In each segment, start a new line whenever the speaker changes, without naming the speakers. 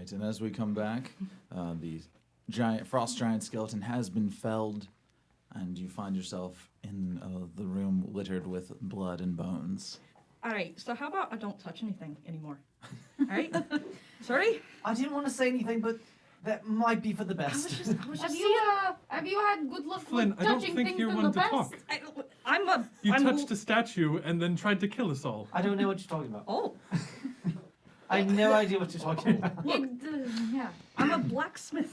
right, and as we come back, the frost giant skeleton has been felled, and you find yourself in the room littered with blood and bones.
All right, so how about I don't touch anything anymore? All right? Sorry?
I didn't want to say anything, but that might be for the best.
I was just
Have you had good luck
Flynn,
with
I don't
touching
think
things
you're
in
one
the
to
past?
talk. You
I'm
touched a statue and then tried to kill us all.
I don't know what you're talking about.
Oh,
I have no idea what you're talking about.
look,
Yeah.
I'm a blacksmith.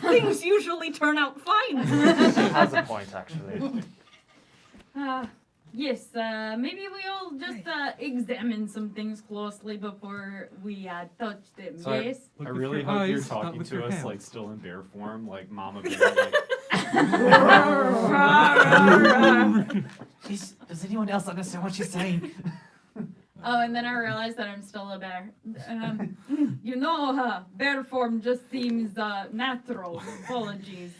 Things usually turn out fine.
She has a point, actually.
Yes, maybe we all just examine some things closely before we touch them,
Sorry.
yes?
Look
I
with
really
your
hope you're
eyes, not
talking
with
to
your
us
hands.
like still in bear form, like Mama Bear. Like,
Does anyone else understand what she's saying?
Oh, and then I realized that I'm still a bear. You know, bear form just seems natural. Apologies.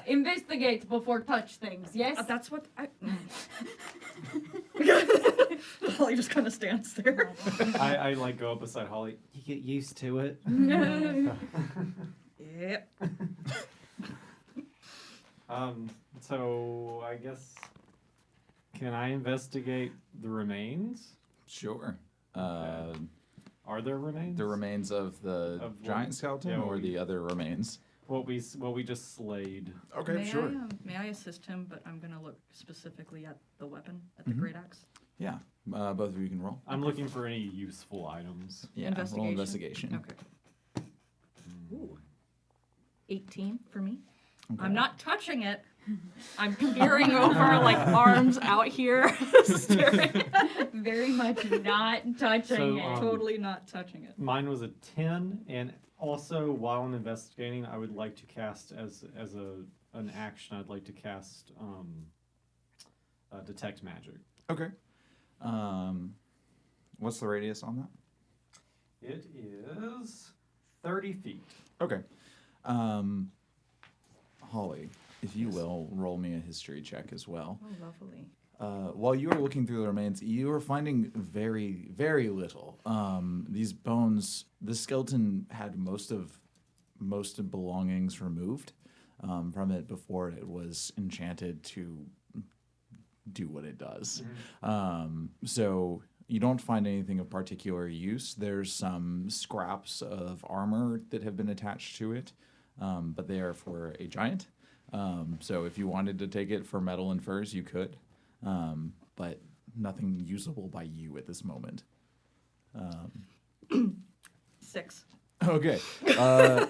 Investigate before touch things, yes?
That's what I... Holly just kind of stands there.
I like go up beside Holly.
You get used to it.
Yep.
So I guess can I investigate the remains?
Sure.
Are there remains?
The remains of the
Of what-
giant skeleton,
yeah,
or
what we-
the other remains?
What we just slayed.
Okay, sure.
May I assist him, but I'm going to look specifically at the weapon, at the
Mhm.
great axe.
Yeah, both of you can roll.
I'm looking for any useful items.
Yeah, roll investigation.
Okay. Ooh. 18 for me.
Okay.
I'm not touching it. I'm peering over, like, arms out here, staring.
Very much not touching
So,
it.
Totally not touching it.
Mine was a 10, and also while I'm investigating, I would like to cast as an action. I'd like to cast detect magic.
Okay. What's the radius on that?
It is 30 feet.
Okay. Holly, if you will, roll me a history check as well.
Oh, lovely.
While you are looking through the remains, you are finding very, very little. These bones, the skeleton had most of belongings removed from it before it was enchanted to do what it does. So you don't find anything of particular use. There's some scraps of armor that have been attached to it, but they are for a giant. So if you wanted to take it for metal and furs, you could. But nothing usable by you at this moment.
6.
Okay.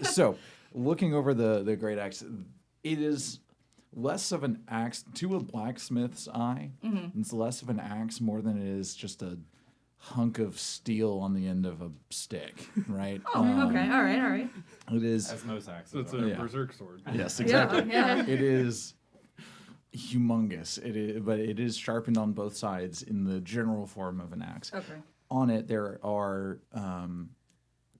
So, looking over the great axe, it is less of an axe to a blacksmith's eye. It's less of an axe more than it is just a hunk of steel on the end of a stick, right?
Oh, okay. All right.
It is.
As most axes
So it's
are.
a
Yeah.
berserk sword.
Yes, exactly.
Yeah.
It is humongous. It is, but it is sharpened on both sides in the general form of an axe.
Okay.
On it, there are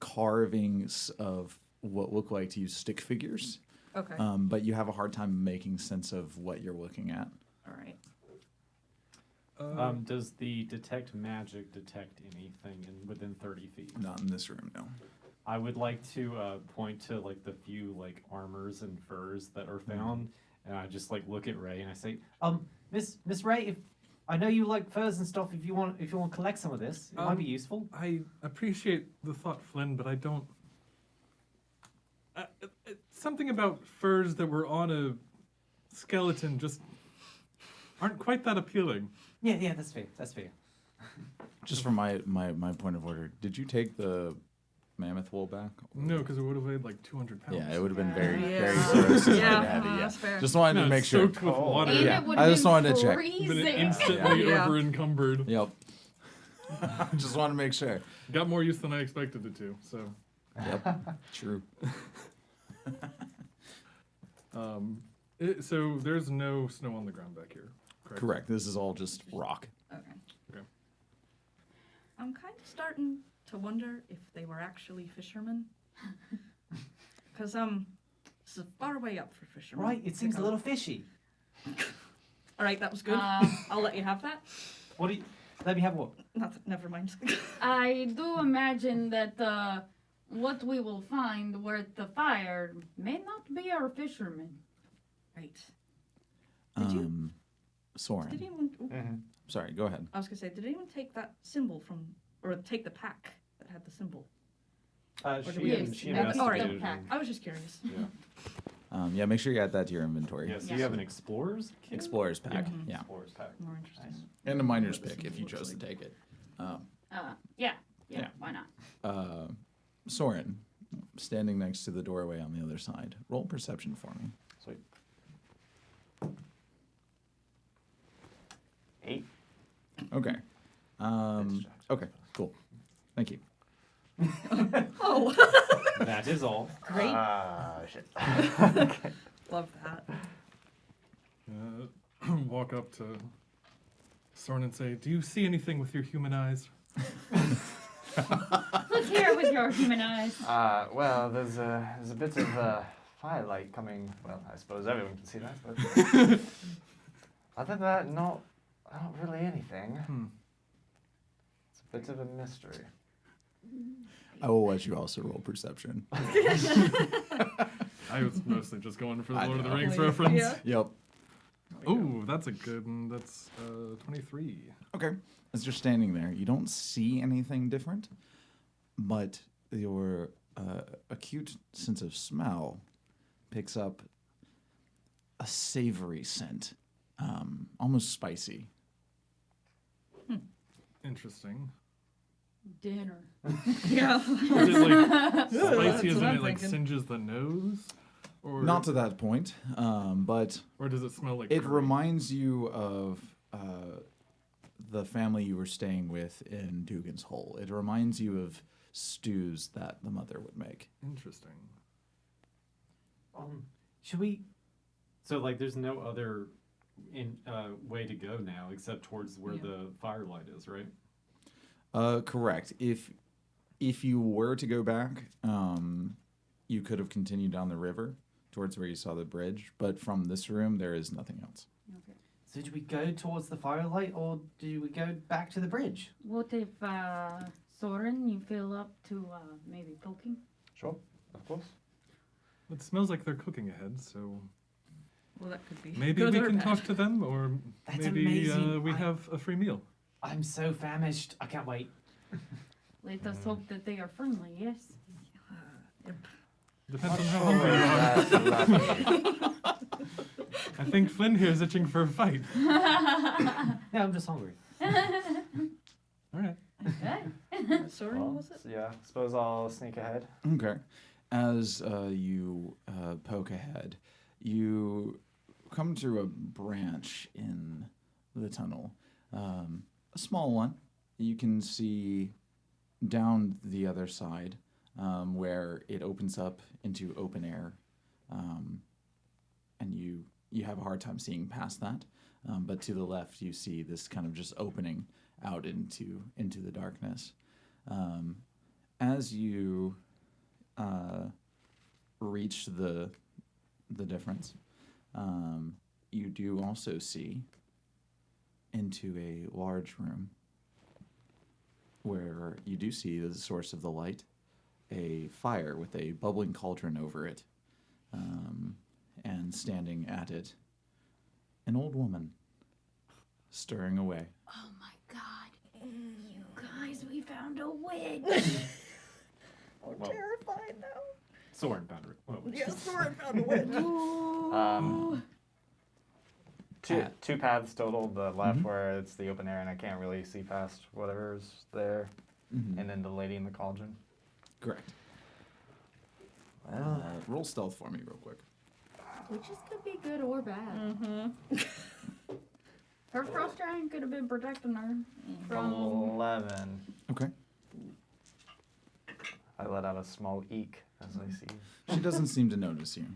carvings of what look like to you stick figures,
Okay.
but you have a hard time making sense of what you're looking at.
All right.
Does the detect magic detect anything within 30 feet?
Not in this room, no.
I would like to point to like the few like armors and furs that are found, and I just like look at Ray and I say,
Miss Ray, if I know you like furs and stuff, if you want to collect some of this, it might be useful.
I appreciate the thought, Flynn, but I don't. Something about furs that were on a skeleton just aren't quite that appealing.
Yeah, that's fair. That's fair.
Just from my point of order, did you take the mammoth wool back?
No, because it would have weighed like 200 pounds.
Yeah, it would have been very,
Yeah.
very gross and
Yeah,
heavy. Yeah,
that's fair.
just wanted
No,
to make
it's
sure.
soaked with water.
And
Yeah,
it would
I
have
just
been
wanted to check.
Been
freezing.
instantly
Yeah.
over encumbered.
Yep. Just want to make sure.
Got more use than I expected it to. So,
Yep. True.
so there's no snow on the ground back here.
Correct. This is all just rock.
Okay.
Okay.
I'm kind of starting to wonder if they were actually fishermen. Because, this is far way up for fishermen.
Right, it seems a little fishy.
All right, that was good. I'll let you have that.
Let me have what?
Never mind.
I do imagine that what we will find worth the fire may not be our fishermen.
Right. Did you-
Soren.
Did anyone? Ooh,
Mhm.
Sorry, go ahead.
I was gonna say, did anyone take that symbol from, or take the pack that had the symbol? Or do we-
She
Yes,
investigated.
pack.
and-
I was just curious.
Yeah.
Make sure you add that to your inventory.
Yeah, so
Yes.
you have an explorer's kit?
Explorer's pack.
Mhm.
Yeah.
Explorer's pack.
More interesting.
Nice.
And a miner's
What this
pick if you
looks
chose to
like.
take it.
Yeah,
Yeah.
why not?
Soren, standing next to the doorway on the other side. Roll perception for me.
Sweet. 8.
Okay. Okay, cool. Thank you.
Oh,
That is all.
great.
Shit.
Love that.
Walk up to Soren and say, "Do you see anything with your human eyes?"
Let's hear it with your human eyes.
Well, there's a bit of firelight coming. Well, I suppose everyone can see that, but other than that, not really anything. It's a bit of a mystery.
I will let you also roll perception.
I was mostly just going for the
I
Lord of the
know.
Rings
Yeah.
reference.
Yeah.
Yep.
Oh, that's a good one. That's 23.
Okay. As you're standing there, you don't see anything different, but your acute sense of smell picks up a savory scent, almost spicy.
Interesting.
Dinner.
Yeah.
Is it like
That's
spicy as
what
in
I'm
it like
thinking.
singes the nose? Or
Not to that point, but
or does it smell like
it
curry?
reminds you of the family you were staying with in Dugan's Hole. It reminds you of stews that the mother would make.
Interesting.
Should we?
So like, there's no other way to go now except towards where
Yeah.
the firelight is, right?
Correct. If you were to go back, you could have continued down the river towards where you saw the bridge, but from this room there is nothing else.
Okay.
So do we go towards the firelight, or do we go back to the bridge?
What if, Soren, you feel up to, maybe poking?
Sure, of course.
It smells like they're cooking ahead, so
Well, that could be.
maybe
good
we
or
can
bad.
talk to them, or
That's
maybe
amazing.
we have a free meal.
I'm so famished. I can't wait.
Let us hope that they are friendly, yes?
Depends on how
Sure,
hungry you are.
that's lovely.
I think Flynn here is itching for a fight.
Yeah, I'm just hungry.
All right.
Okay.
Sorry,
Well,
was it?
yeah, suppose I'll sneak ahead.
Okay. As you poke ahead, you come to a branch in the tunnel, a small one. You can see down the other side where it opens up into open air, and you have a hard time seeing past that. But to the left, you see this kind of just opening out into the darkness. As you reach the difference, you do also see into a large room where you do see the source of the light, a fire with a bubbling cauldron over it, and standing at it, an old woman stirring away.
Oh my god. You guys, we found a witch.
Oh,
Well-
terrified now.
Soren found it. Whoa.
Yeah, Soren found a witch.
Two paths total. The left
Mhm.
where it's the open air and I can't really see past whatever's there,
Mhm.
and then the lady in the cauldron.
Correct.
Well,
Roll stealth for me real quick.
Witches could be good or bad.
Mm-hmm.
Her frost giant could have been protecting her from.
11.
Okay.
I let out a small eek as I see.
She doesn't seem to notice you.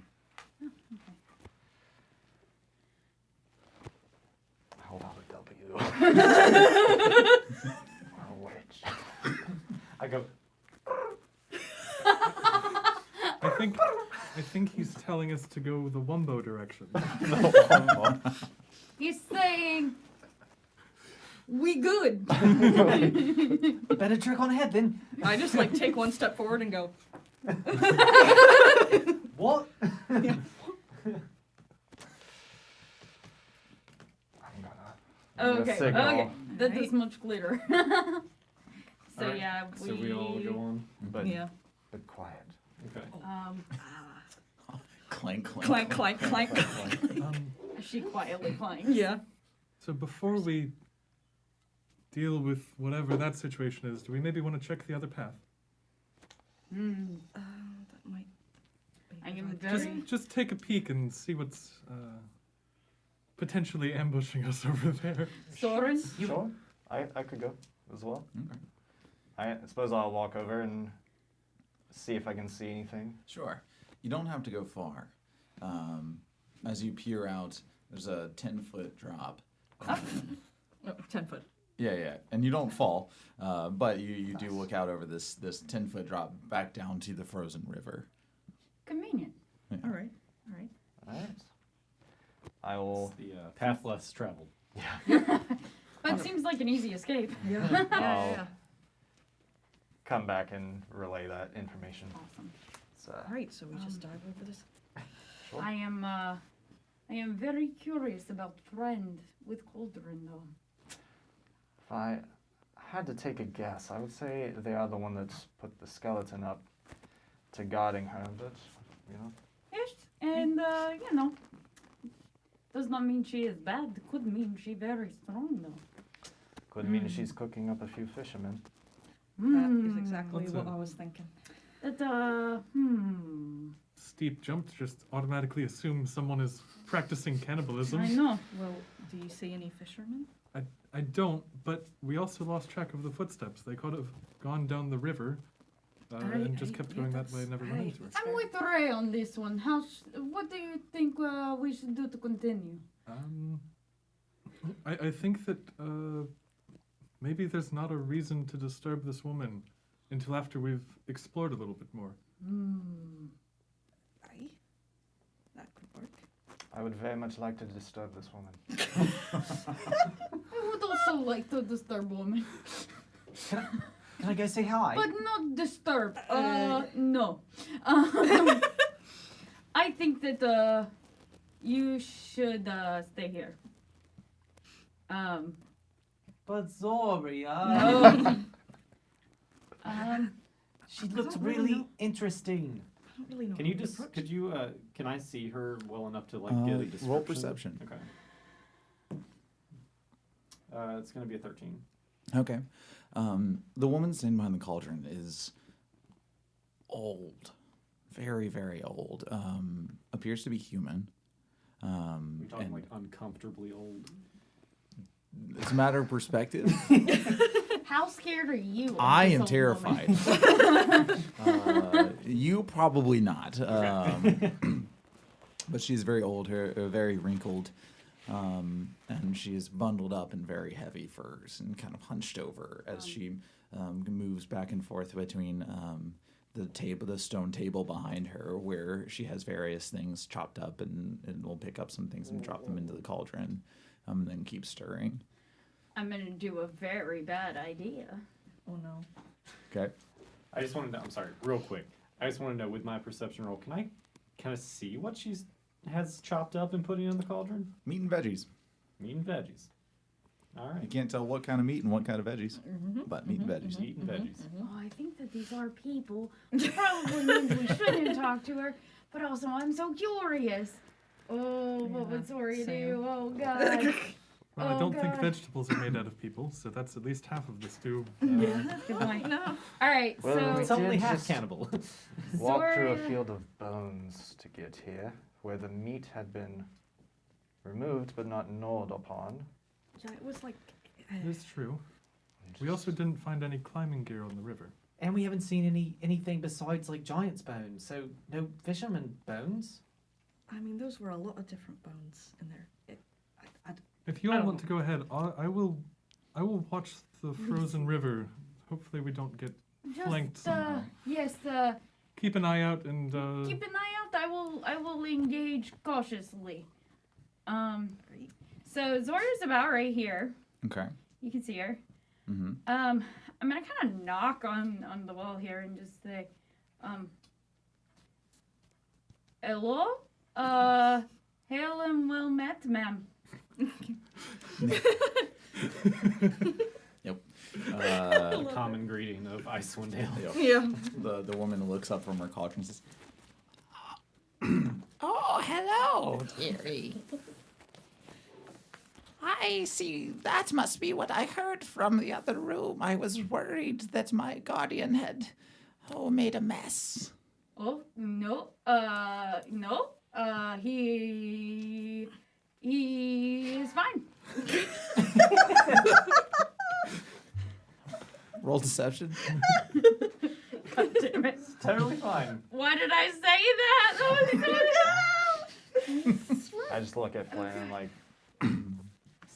Hold on a W. Or a witch. I go.
I think he's telling us to go the Wumbo direction.
He's saying, We good.
Better trick on ahead then.
I just like take one step forward and go.
What?
I'm gonna
Okay.
signal.
Okay. That
Right.
is much clearer. So
Alright,
yeah,
So we all go on.
But,
Yeah.
but quiet.
Okay.
Clank, clank,
Clank, clank, clank.
She quietly clanks.
Yeah.
So before we deal with whatever that situation is, do we maybe want to check the other path?
That might. Be
I
a
am
good
very-
idea.
Just take a peek and see what's potentially ambushing us over there.
Soren?
Sure. I could go as well.
Okay.
I suppose I'll walk over and see if I can see anything.
Sure. You don't have to go far. As you peer out, there's a 10-foot drop.
Oh, 10 foot.
Yeah. And you don't fall, but you do look out over this 10-foot drop back down to the frozen river.
Convenient.
All right.
Alright. I will.
It's the path less traveled.
But seems like an easy escape.
Yeah.
I'll come back and relay that information.
Awesome.
So,
All right. So we just dive over this.
sure.
I am very curious about friend with Cauldron though.
If I had to take a guess, I would say they are the one that's put the skeleton up to guarding her, but, you know.
Yes, and does not mean she is bad. Could mean she very strong though.
Could mean she's cooking up a few fishermen.
That is exactly
What's
what
that?
I was thinking.
That
Steep jump just automatically assumes someone is practicing cannibalism.
I know.
Well, do you see any fishermen?
I don't, but we also lost track of the footsteps. They could have gone down the river and just kept going that way and never run into her.
I'm with Ray on this one. What do you think we should do to continue?
I think that maybe there's not a reason to disturb this woman until after we've explored a little bit more.
Aye. That could work.
I would very much like to disturb this woman.
I would also like to disturb women,
Can I go say hi?
but not disturb. No. I think that you should stay here.
But Zoria, she looks
don't really
really
know.
interesting.
I don't really know.
Can
how
you
to
just?
approach
Could you? Can I see her well enough to like get a description?
Roll perception.
Okay. It's gonna be a 13.
Okay. The woman standing behind the cauldron is old. Very, very old. Appears to be human.
We're talking
And
like uncomfortably old.
it's a matter of perspective.
How scared are you? of
I
this
am
old
terrified.
woman?
You probably not. But she's very old, very wrinkled, and she is bundled up in very heavy furs and kind of hunched over as she moves back and forth between the stone table behind her, where she has various things chopped up, and will pick up some things and drop them into the cauldron, and then keep stirring.
I'm gonna do a very bad idea.
Oh no.
Okay.
I just want to know. I'm sorry, real quick. I just want to know with my perception roll, can I kind of see what she's has chopped up and putting in the cauldron?
Meat and veggies.
Meat and veggies. All
You
right.
can't tell what kind of meat and what kind of veggies, but meat and veggies.
Meat and veggies.
Oh, I think that these are people. Which probably means we shouldn't talk to her. But also, I'm so curious. Oh, what would Sori
same.
do? Oh, God.
Well, I
Oh,
don't think
God.
vegetables are made out of people, so that's at least half of the stew.
Good point.
No.
All right,
Well,
so
It's only
did
half
just
Cannibal.
walk through a
Zoria-
field of bones to get here, where the meat had been removed but not gnawed upon.
Yeah, it was like.
It's true. We also didn't find any climbing gear on the river.
And we haven't seen anything besides like giant's bones. So no fisherman bones.
I mean, those were a lot of different bones in there.
If you
I
all
don't
want to go ahead, I will watch the frozen river. Hopefully we don't get flanked
just,
somehow.
yes,
Keep an eye out and
keep an eye out. I will engage cautiously. So Zoria's about right here.
Okay.
You can see her.
Mm-hmm.
I'm gonna kind of knock on the wall here and just say, hello? Hail and well met, ma'am.
Yep.
Common greeting of Icewind Dale.
Yep.
Yeah.
The woman looks up from her couch and says,
Oh, hello, dearie. I see. That must be what I heard from the other room. I was worried that my guardian had, made a mess.
Oh, no. No. He is fine.
roll deception.
God damn it.
Totally fine.
Why did I say that? Oh,
I just look at Flynn and like,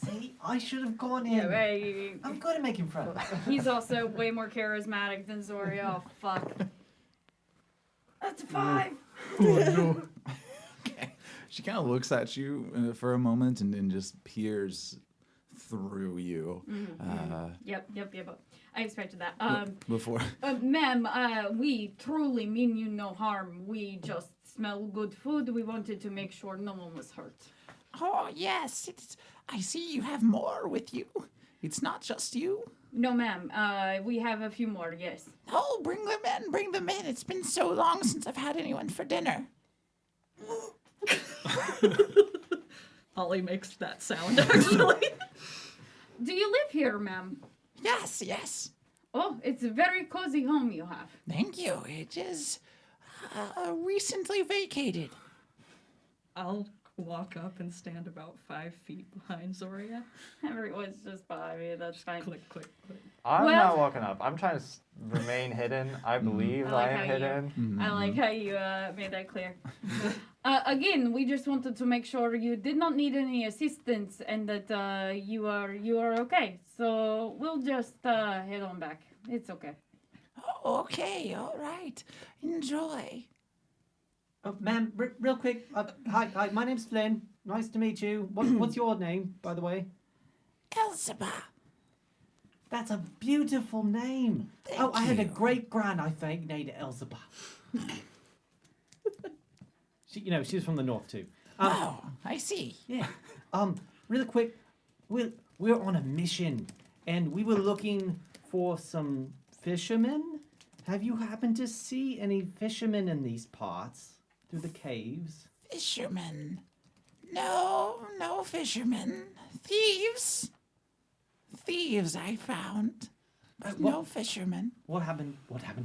See, I should have gone in.
yeah, right.
I'm good at making friends.
He's also way more charismatic than Zori. Oh, fuck. That's a 5.
Oh no.
Okay. She kind of looks at you for a moment and then just peers through you.
Yep. I expected that.
Before.
Ma'am, we truly mean you no harm. We just smell good food. We wanted to make sure no one was hurt.
Oh, yes. I see you have more with you. It's not just you.
No, ma'am. We have a few more, yes.
Oh, bring them in. Bring them in. It's been so long since I've had anyone for dinner.
Ollie makes that sound, actually.
Do you live here, ma'am?
Yes, yes.
Oh, it's a very cozy home you have.
Thank you. It is recently vacated.
I'll walk up and stand about 5 feet behind Zoria.
Everyone's just by me. That's fine.
Click, click, click.
I'm
Well-
not walking up. I'm trying to remain hidden. I believe
I like
I am
how you-
hidden.
I like how you made that clear. Again, we just wanted to make sure you did not need any assistance and that you are okay. So we'll just head on back. It's okay.
Oh, okay. All right. Enjoy.
Ma'am, real quick. Hi, my name's Flynn. Nice to meet you. What's your name, by the way?
Elzebah.
That's a beautiful name.
Thank
I had a
you.
great gran, I think, named Elzebah. She was from the north too.
Oh, I see.
Yeah. Really quick, we're on a mission, and we were looking for some fishermen. Have you happened to see any fishermen in these parts through the caves?
Fishermen. No fishermen. Thieves. Thieves I found. But no fishermen.
What happened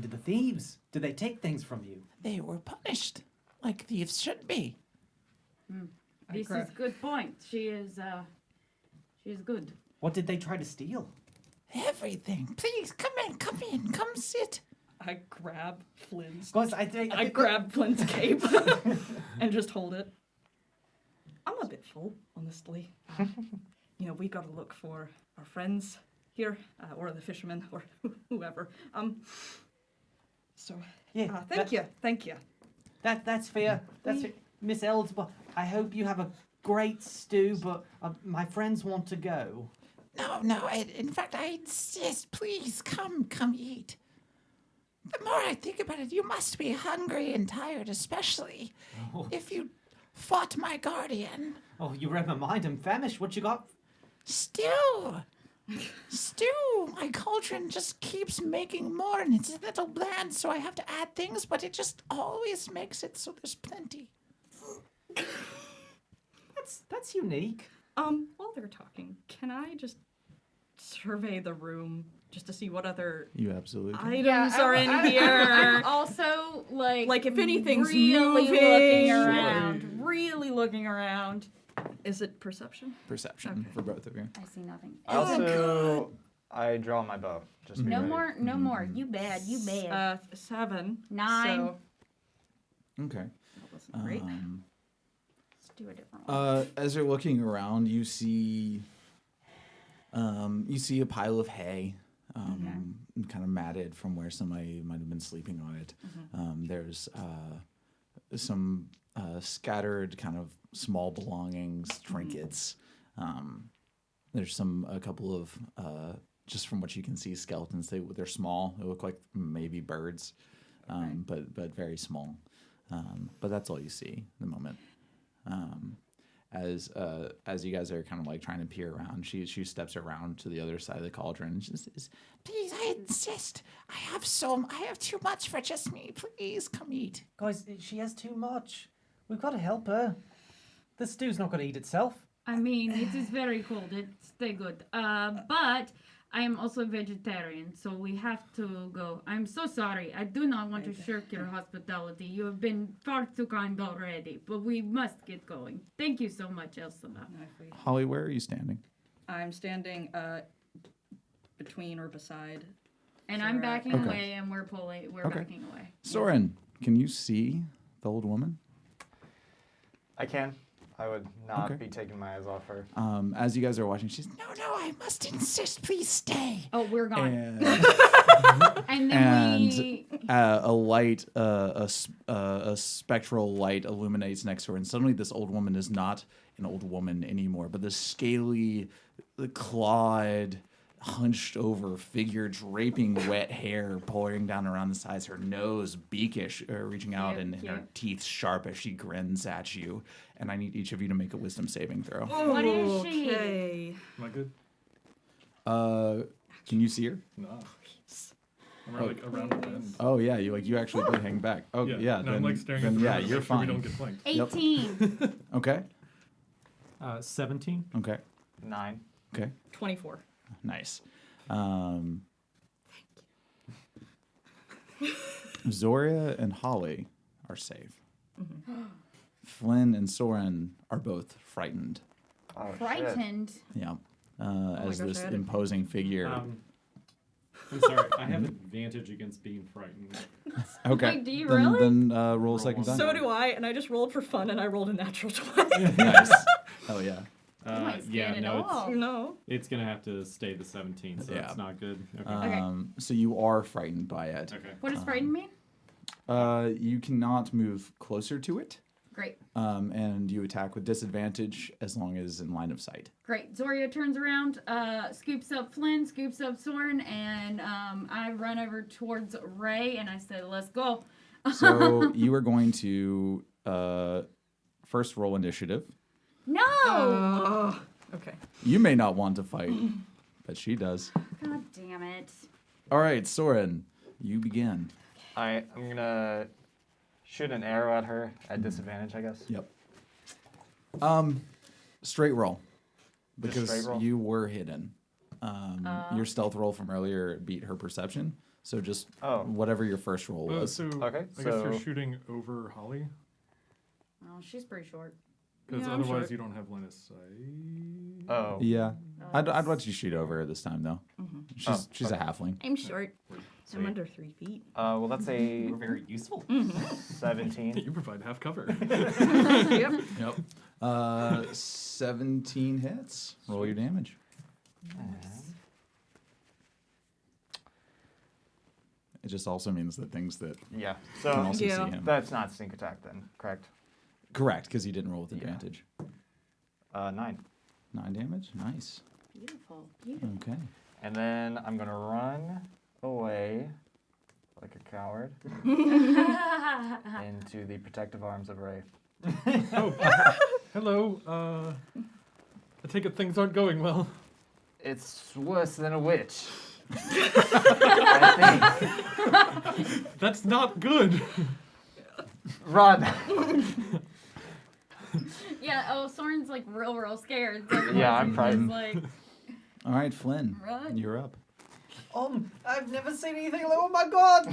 to the thieves? Did they take things from you?
They were punished. Like thieves should be.
This is good point. She is good.
What did they try to steal?
Everything. Please, come in, come sit.
I grab Flynn's.
Guys,
I grab Flynn's cape and just hold it. I'm a bit full, honestly. We gotta look for our friends here, or the fishermen, or whoever.
Yeah.
Thank you.
That's fair. That's fair. Miss Elzebah, I hope you have a great stew, but my friends want to go.
No. In fact, I insist. Please, come eat. The more I think about it, you must be hungry and tired, especially if you fought my guardian.
Oh, you read my mind. I'm famished. What you got?
Stew! My cauldron just keeps making more, and it's a little bland, so I have to add things, but it just always makes it so there's plenty.
That's unique.
While they're talking, can I just survey the room just to see what other
You absolutely can.
items are in here?
I'm also like
if anything's
really
moving.
looking around. Really looking around.
Is it perception?
Perception
Okay.
for both of you.
I see nothing.
I draw my bow. Just be
No
ready.
more. You bad.
7.
9.
So
Okay.
that wasn't great.
Let's do a different one.
As you're looking around, you see a pile of hay, kind of matted from where somebody might have been sleeping on it. There's some scattered kind of small belongings, trinkets. There's a couple of just from what you can see, skeletons. They're small. They look like maybe birds, but very small. But that's all you see at the moment. As you guys are kind of like trying to peer around, she steps around to the other side of the cauldron and she says,
Please, I insist. I have too much for just me. Please, come eat.
Guys, she has too much. We've got to help her. The stew's not going to eat itself.
I mean, it is very cold. It's stay good. But I am also vegetarian, so we have to go. I'm so sorry. I do not want to shirk your hospitality. You have been far too kind already, but we must get going. Thank you so much, Elsa.
Holly, where are you standing?
I'm standing between or beside.
And I'm backing
Okay.
away, and we're
Okay.
backing away.
Soren, can you see the old woman?
I can. I would not
Okay.
be taking my eyes off her.
As you guys are watching, she's
No, I must insist. Please stay.
Oh, we're gone.
and
And then
and
we...
a light, a spectral light illuminates next to her, and suddenly this old woman is not an old woman anymore, but this scaly, clawed, hunched over figure, draping wet hair, pouring down around the sides, her nose beakish, reaching out, and her teeth sharp as she grins at you. And I need each of you to make a wisdom saving throw.
What is she?
Okay.
Am I good?
Can you see her?
No. I'm like around the bend.
Oh yeah, you actually did hang back. Oh yeah,
No, I'm like staring at
then
the
yeah,
river to
you're
make sure we
fine.
don't get flanked.
18.
Okay,
17.
okay,
9.
okay.
24.
Nice. Zoria and Holly are safe. Flynn and Soren are both frightened.
Oh, shit.
Frightened.
Yeah. As
gosh,
this
I had it.
imposing figure.
I'm sorry. I have advantage against being frightened.
Okay.
Wait, do you
then,
really?
Then roll a second time.
So do I, and I just rolled for fun, and I rolled a natural 20.
Nice. Hell yeah.
I'm not
Yeah,
scared at
no,
all.
No.
it's gonna have to stay the 17, so
Yeah.
it's not good. Okay.
So you are frightened by it.
Okay.
What does frightened mean?
You cannot move closer to it.
Great.
And you attack with disadvantage as long as in line of sight.
Great. Zoria turns around, scoops up Flynn, scoops up Soren, and I run over towards Ray, and I say, let's go.
So you are going to first roll initiative.
No!
Oh. Okay.
You may not want to fight, but she does.
God damn it.
All right, Soren, you begin.
I'm gonna shoot an arrow at her at disadvantage, I guess.
Yep. Straight roll. Because
straight roll?
you were hidden. Your stealth roll from earlier beat her perception. So just whatever your first roll was.
So
Okay,
I guess you're
so-
shooting over Holly,
Oh, she's pretty short.
because
Yeah, I'm
otherwise
short.
you don't have line of sight.
Oh.
Yeah. I'd let you shoot over her this time, though. She's a halfling.
I'm short.
Sweet.
I'm under 3 feet.
Well, that's a
We're very useful.
17.
You provide half cover.
Yep.
Yep. 17 hits. Roll your damage. It just also means that things that
Yeah.
can
So
also
Yeah.
see him.
that's not sneak attack then, correct?
Correct, because he didn't roll with
Yeah.
advantage.
9.
9 damage. Nice.
Beautiful. Beautiful.
Okay.
And then I'm gonna run away like a coward into the protective arms of Ray.
Oh, hello. I take it things aren't going well.
It's worse than a witch. I think.
That's not good.
Run.
Yeah, oh, Soren's like real scared. So
Yeah, I'm
he's
frightened.
just like,
All right, Flynn.
Run.
You're up.
I've never seen anything like, oh my god!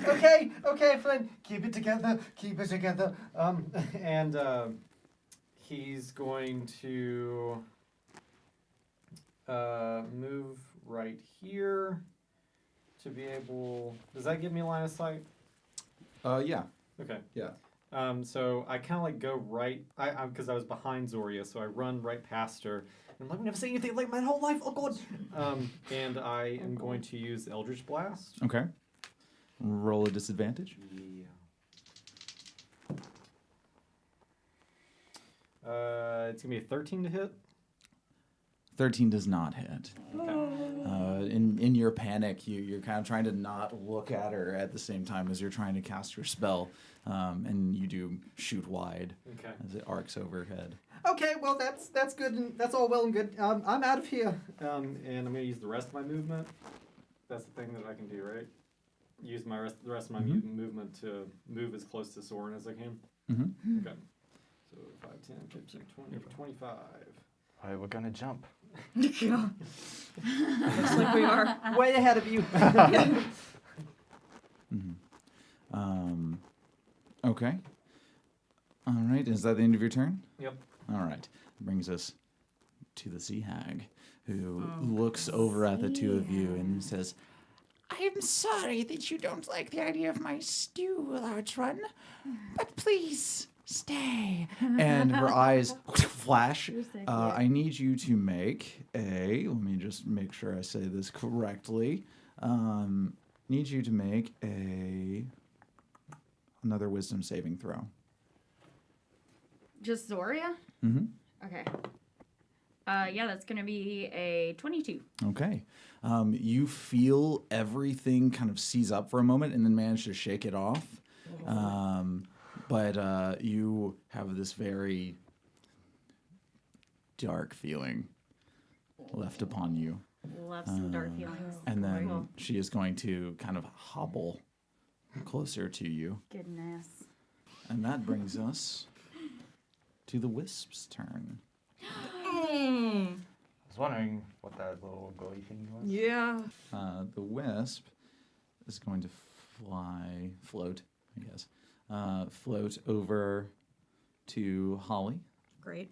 Okay, Flynn, keep it together, and he's going to move right here to be able, does that give me line of sight?
Yeah.
Okay.
Yeah.
So I kind of like go right, because I was behind Zoria, so I run right past her. And I'm like, I've never seen anything like my whole life. Oh god! And I am going to use Eldritch Blast.
Okay. Roll a disadvantage.
It's gonna be a 13 to hit.
13 does not hit. In your panic, you're kind of trying to not look at her at the same time as you're trying to cast your spell, and you do shoot wide as it arcs overhead.
Okay, well that's good and that's all well and good. I'm out of here. And I'm gonna use the rest of my movement. That's the thing that I can do, right? Use the rest of my movement to move as close to Soren as I can.
Mm-hmm.
Okay. So 5, 10, 15, 20, 25.
All right, we're gonna jump.
Looks like we are.
Way ahead of you.
Okay. All right. Is that the end of your turn?
Yep.
All right. Brings us to the sea hag, who looks over at the two of you and says,
I'm sorry that you don't like the idea of my stew, large one, but please stay.
and her eyes flash.
You're sick,
I need you to make a. Let me just make sure I say this correctly. Need you to make another wisdom saving throw.
Just Zoria?
Mm-hmm.
Okay. Yeah, that's gonna be a 22.
Okay. You feel everything kind of seize up for a moment and then manage to shake it off. But you have this very dark feeling left upon you.
Love some dark feelings.
And then
Cool.
she is going to kind of hobble closer to you.
Goodness.
And that brings us to the wisp's turn.
I was wondering what that little glowy thing was.
Yeah.
The wisp is going to float, I guess. Float over to Holly.
Great.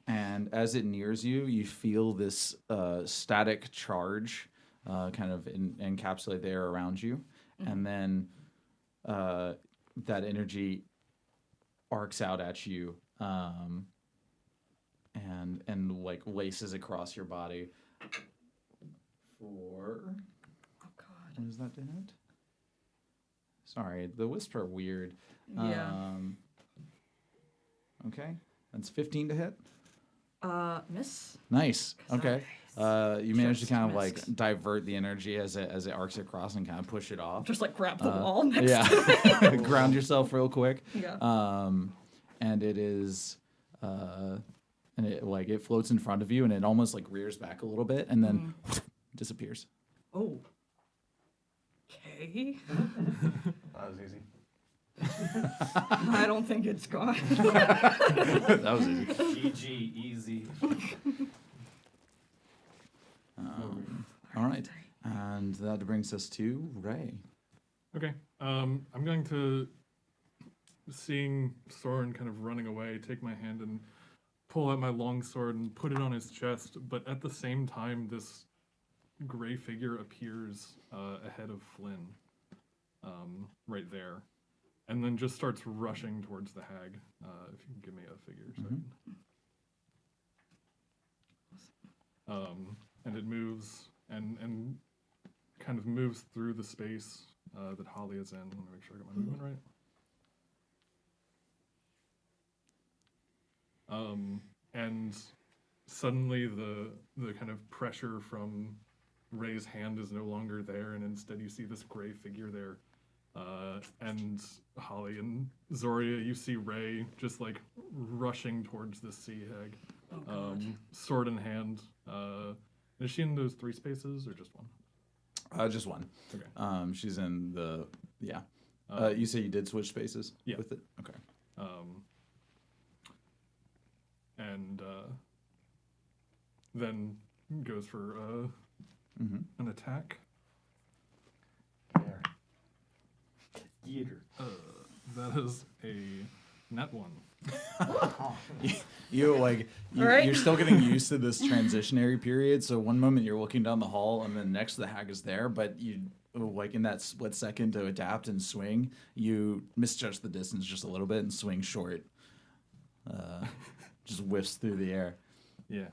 And as it nears you, you feel this static charge kind of encapsulate there around you. And then that energy arcs out at you and like laces across your body for...
Oh, God.
What is that to hit? Sorry, the wisps are weird.
Yeah.
Okay, that's 15 to hit.
Miss?
Nice. Okay. You managed to
Just
kind of
missed.
like divert the energy as it arcs across and kind of push it off.
Just like grab the wall next to
Yeah. Ground yourself real quick.
Yeah.
And it is and it floats in front of you and it almost like rears back a little bit and then disappears.
Oh. Okay.
That was easy.
I don't think it's gone.
That was easy.
GG, easy.
All right. And that brings us to Ray.
Okay. I'm going to, seeing Soren kind of running away, take my hand and pull out my long sword and put it on his chest. But at the same time, this gray figure appears ahead of Flynn, right there, and then just starts rushing towards the hag. If you can give me a figure, so and it moves and kind of moves through the space that Holly is in. Let me make sure I got my movement right. And suddenly the kind of pressure from Ray's hand is no longer there, and instead you see this gray figure there. And Holly and Zoria, you see Ray just like rushing towards the sea hag, sword in hand. Is she in those 3 spaces or just one?
Just one.
Okay.
She's in the you say you did switch spaces with it? Okay.
And then goes for an attack.
Yeeter.
That is a nat 1.
You're still getting used to this transitionary period. So one moment you're looking down the hall, and then next the hag is there, but you in that split second to adapt and swing, you misjudge the distance just a little bit and swing short. Just whiffs through the air.
Yeah.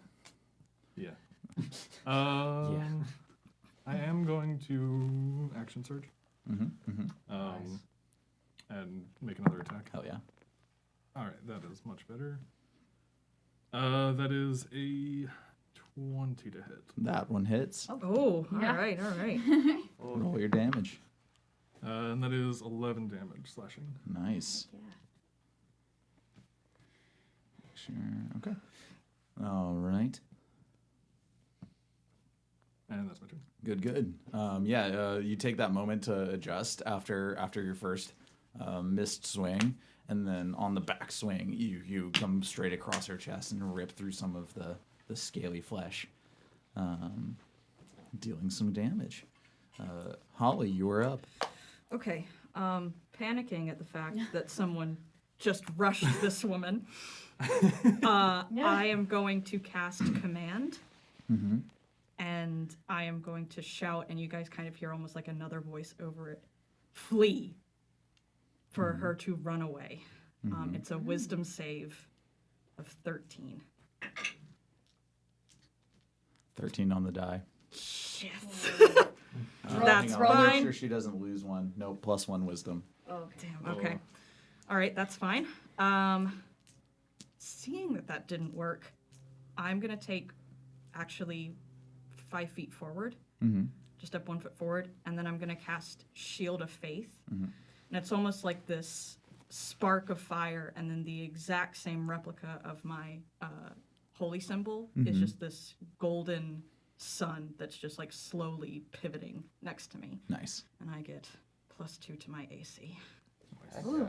I am going to action surge. And make another attack.
Hell yeah.
All right, that is much better. That is a 20 to hit.
That one hits.
Oh,
Yeah.
all right.
Roll your damage.
And that is 11 damage slashing.
Nice.
Yeah.
Sure. Okay. All right.
And that's my turn.
Good. You take that moment to adjust after your first missed swing, and then on the back swing, you come straight across her chest and rip through some of the scaly flesh, dealing some damage. Holly, you are up.
Okay. Panicking at the fact that someone just rushed this woman. I am going to cast command.
Mm-hmm.
And I am going to shout, and you guys kind of hear almost like another voice over it. Flee. For her to run away. It's a wisdom save of 13.
13 on the die.
Shit.
That's
Roll.
Make
fine.
sure she doesn't lose one. No, +1 wisdom.
Oh, damn. Okay. All right, that's fine. Seeing that didn't work, I'm going to take actually 5 feet forward.
Mm-hmm.
Just up 1 foot forward. And then I'm going to cast Shield of Faith.
Mm-hmm.
And it's almost like this spark of fire, and then the exact same replica of my holy symbol is just this golden sun that's just like slowly pivoting next to me.
Nice.
And I get +2 to my AC.
Ooh.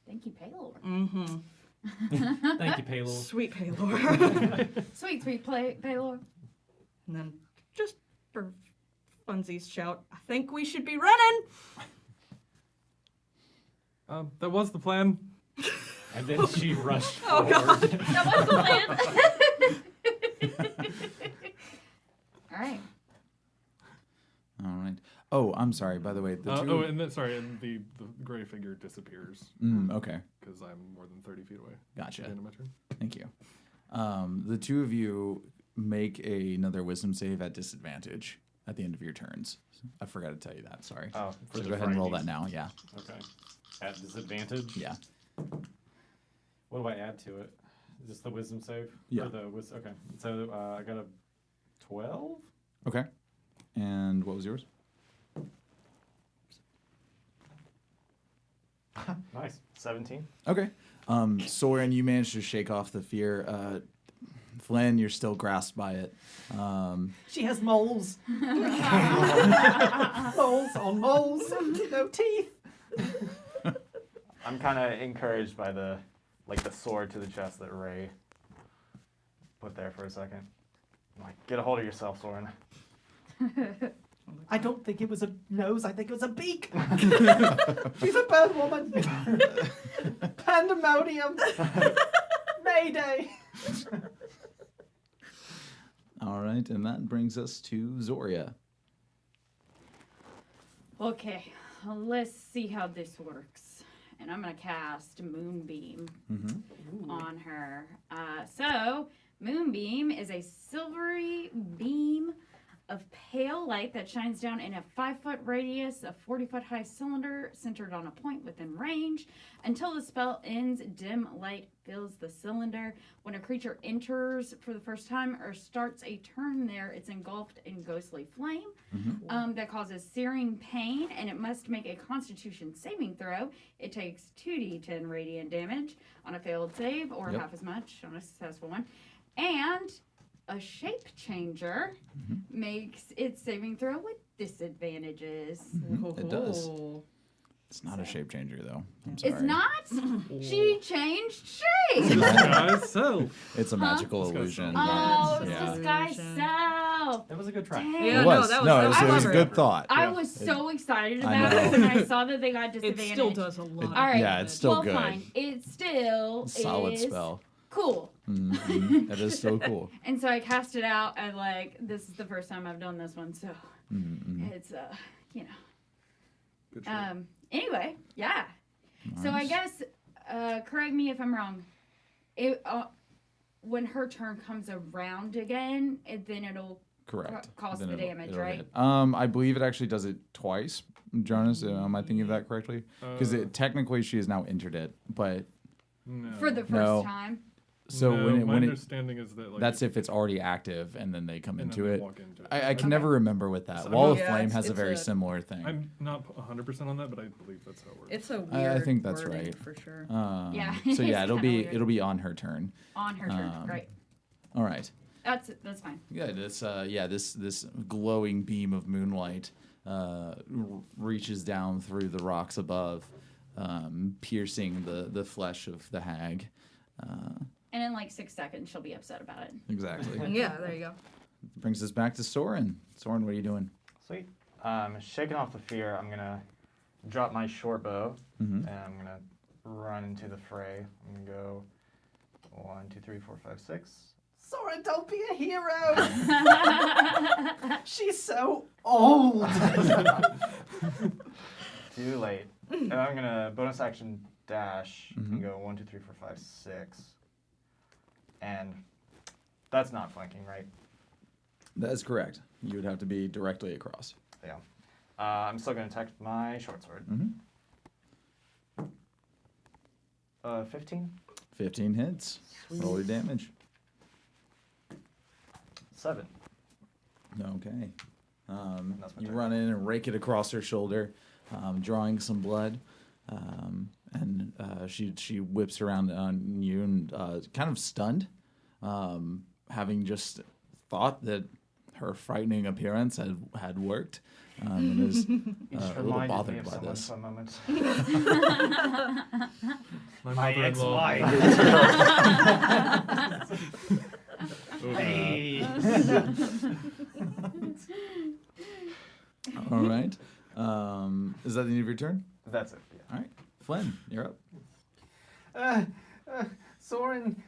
Thank you, Paylor.
Mm-hmm.
Thank you, Paylor.
Sweet Paylor.
Sweet Paylor.
And then just for funsies shout, I think we should be running!
That was the plan.
And then she rushed
Oh,
forward.
God.
That was the plan. All right.
All right. Oh, I'm sorry. By the way, the two.
And the gray figure disappears
Okay.
because I'm more than 30 feet away.
Gotcha.
At the end of my turn.
Thank you. The two of you make another wisdom save at disadvantage at the end of your turns. I forgot to tell you that. Sorry.
Oh,
So go ahead and roll that now. Yeah.
Okay. At disadvantage?
Yeah.
What do I add to it? Is this the wisdom save?
Yeah.
Okay. So I got a 12?
Okay. And what was yours?
Nice.
17.
Okay. Soren, you managed to shake off the fear. Flynn, you're still grasped by it.
She has moles. Moles on moles. No teeth.
I'm kind of encouraged by the sword to the chest that Ray put there for a second. I'm like, get a hold of yourself, Soren.
I don't think it was a nose. I think it was a beak. She's a bird woman. Pandemonium. Mayday.
All right, and that brings us to Zoria.
Okay, let's see how this works. And I'm going to cast Moonbeam on her. So, Moonbeam is a silvery beam of pale light that shines down in a 5-foot radius, a 40-foot high cylinder centered on a point within range. Until the spell ends, dim light fills the cylinder. When a creature enters for the first time or starts a turn there, it's engulfed in ghostly flame that causes searing pain, and it must make a Constitution saving throw. It takes 2d10 radiant damage on a failed save, or half as much on a successful one. And a shape changer makes its saving throw with disadvantages.
It does. It's not a shape changer, though. I'm sorry.
It's not? She changed shape.
Guys, so
It's a magical
Let's go
illusion.
Oh, it's
Yeah.
disguise self.
That was a good try.
Dang.
Yeah,
It was.
that was
No, it was a
clever.
good thought.
I was so excited
I
about
know.
it when I saw that they got
It
disadvantage.
still does a lot.
All right.
Yeah, it's still
well,
good.
fine. It still
Solid
is
spell.
cool.
It is so cool.
And so I cast it out, and like this is the first time I've done this one, so it's you know.
good shot.
Anyway, yeah. So I
Nice.
guess correct me if I'm wrong. It when her turn comes around again, then it'll
Correct.
cause
Then
the
it'll-
damage,
it'll
right?
hit. I believe it actually does it twice. Jonas, am I thinking of that correctly? Because technically she has now entered it, but
No.
for the first
No.
time.
So
No,
when
my
it
understanding is that like
that's if it's already active and then they come
and then
into
they
it.
walk into it.
I can never remember with that.
So
Wall
I'm
of
not-
Yeah,
Flame
it's-
has a
it's
very
a-
similar thing.
I'm not 100% on that, but I believe that's how it works.
It's a
I
weird.
think that's
wording
right.
for sure.
Yeah,
So
it's
yeah,
kinda weird.
it'll be on her turn.
On her turn.
Um,
Right.
All right.
That's fine.
Good. It's this glowing beam of moonlight reaches down through the rocks above, piercing the flesh of the hag.
And in like 6 seconds, she'll be upset about it.
Exactly.
Yeah, there you go.
Brings us back to Soren. Soren, what are you doing?
Sweet. Shaking off the fear, I'm gonna drop my short bow
Mm-hmm.
and I'm gonna run into the fray. I'm gonna go 1, 2, 3, 4, 5, 6.
Sora, don't be a hero. She's so old.
Too late. And I'm gonna bonus action dash
Mhm.
and go 1, 2, 3, 4, 5, 6. And that's not flanking, right?
That is correct. You would have to be directly across.
Yeah. I'm still gonna attack my short sword.
Mm-hmm.
15?
15 hits. Roll your damage.
7.
Okay.
That's my
You
turn.
run in and rake it across her shoulder, drawing some blood. And she whips around on you and kind of stunned, having just thought that her frightening appearance had worked, and is
You just
a little
reminded me
bothered
of
by
someone
this.
for a moment.
My
My
mother-in-law.
ex-wife. Hey.
All right. Is that the end of your turn?
That's it. Yeah.
All right. Flynn, you're up.
Soren,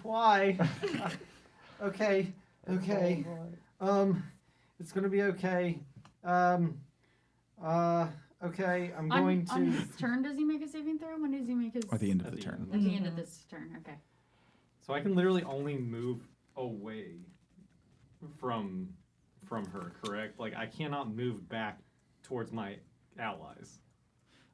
why? Okay. It's gonna be okay. Okay. I'm going
On
to.
his turn, does he make a saving throw? When does he make his?
At the end of
At
the
the
turn.
end.
At the end of this turn. Okay.
So I can literally only move away from her, correct? Like I cannot move back towards my allies.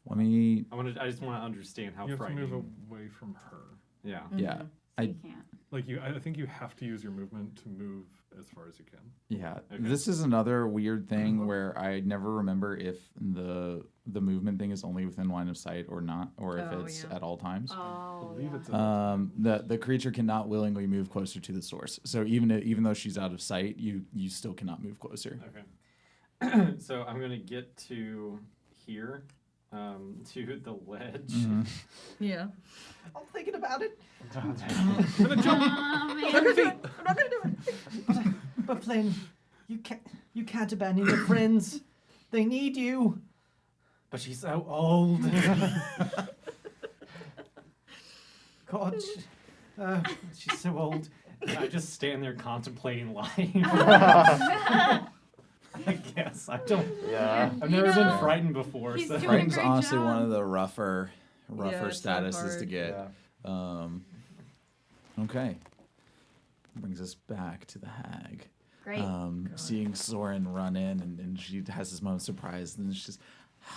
Let me.
I just want to understand how
You have to
frightening.
move away from her.
Yeah.
Yeah.
So
I-
you can't.
Like I think you have to use your movement to move as far as you can.
Yeah.
Okay.
This is another weird thing where I never remember if the movement thing is only within line of sight or not, or if
Oh,
it's
yeah.
at all times.
Oh,
believe
yeah.
it's a-
The creature cannot willingly move closer to the source. So even though she's out of sight, you still cannot move closer.
Okay. So I'm gonna get to here, to the ledge.
Mhm.
Yeah.
I'm thinking about it.
Oh, man.
I'm not gonna do it.
But Flynn, you can't abandon your friends. They need you. But she's so old. God, she's so old.
And I just stand there contemplating life. I guess I don't.
Yeah.
I've
You
never
know,
been frightened before.
he's
So.
doing a
Frighten's
great
honestly one
job.
of the rougher
it's so
statuses to
hard.
get.
Yeah.
Okay. Brings us back to the hag.
Great.
Seeing Soren run in and she has this moment of surprise and she's,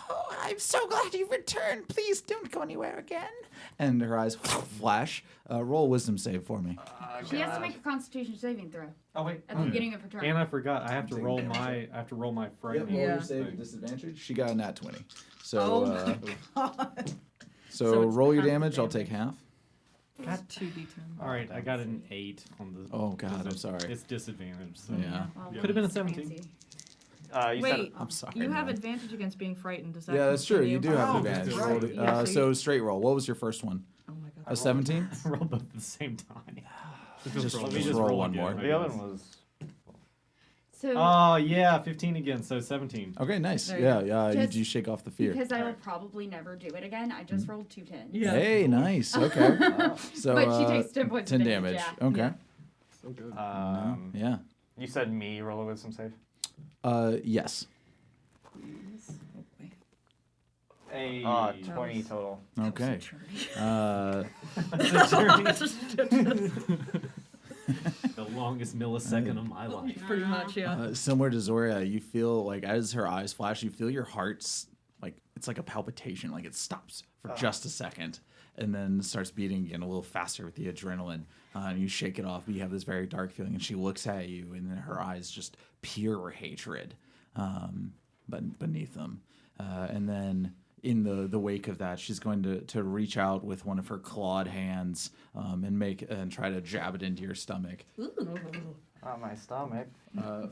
Oh, I'm so glad you returned. Please don't go anywhere again.
and her eyes flash. Roll a wisdom save for me.
She has to make a Constitution saving throw
Oh wait.
at the beginning of her turn.
And I forgot. I have to
Taking
roll
damage.
my. I have to roll my frightening.
roll your Yeah.
save
thing.
disadvantage. She got a nat 20. So
Oh my god.
so
So it's
roll your
half the
damage. I'll
damage.
take half.
That's 2d10.
All right, I got an 8 on the.
Oh, God, I'm sorry.
It's disadvantage. So.
Yeah.
Well,
Could've been a
it's
17.
fancy.
You
Wait,
I'm sorry.
you have
man.
advantage against being frightened. Does that
Yeah, that's true.
continue?
You do have
Oh,
advantage.
that's
Roll
right.
it.
Yeah, so
So straight roll. What was your first one?
Oh my god.
A 17?
I rolled both at the same time.
Just
Let me
just
just
roll
roll
one
again.
more.
I
The other
guess.
one was.
So
Oh yeah, 15 again, so 17.
Okay, nice.
There you
Yeah,
go.
yeah.
Just
You shake off the fear.
because I will probably never do it again, I just rolled 2 10s.
Yeah.
Hey, nice. Okay. So
But she takes 10 points
10
of
damage.
damage,
Okay.
Yeah.
So good.
Yeah.
You said me roll a wisdom save?
Yes.
Please. Oh, wait.
Hey.
20 total.
Okay.
The longest millisecond of my life.
Pretty much, yeah.
Similar to Zoria, you feel like as her eyes flash, you feel your heart's like it's like a palpitation, like it stops for just a second, and then starts beating again a little faster with the adrenaline. And you shake it off, but you have this very dark feeling. And she looks at you, and then her eyes just pure hatred, but beneath them. And then in the wake of that, she's going to reach out with one of her clawed hands and try to jab it into your stomach.
Not my stomach.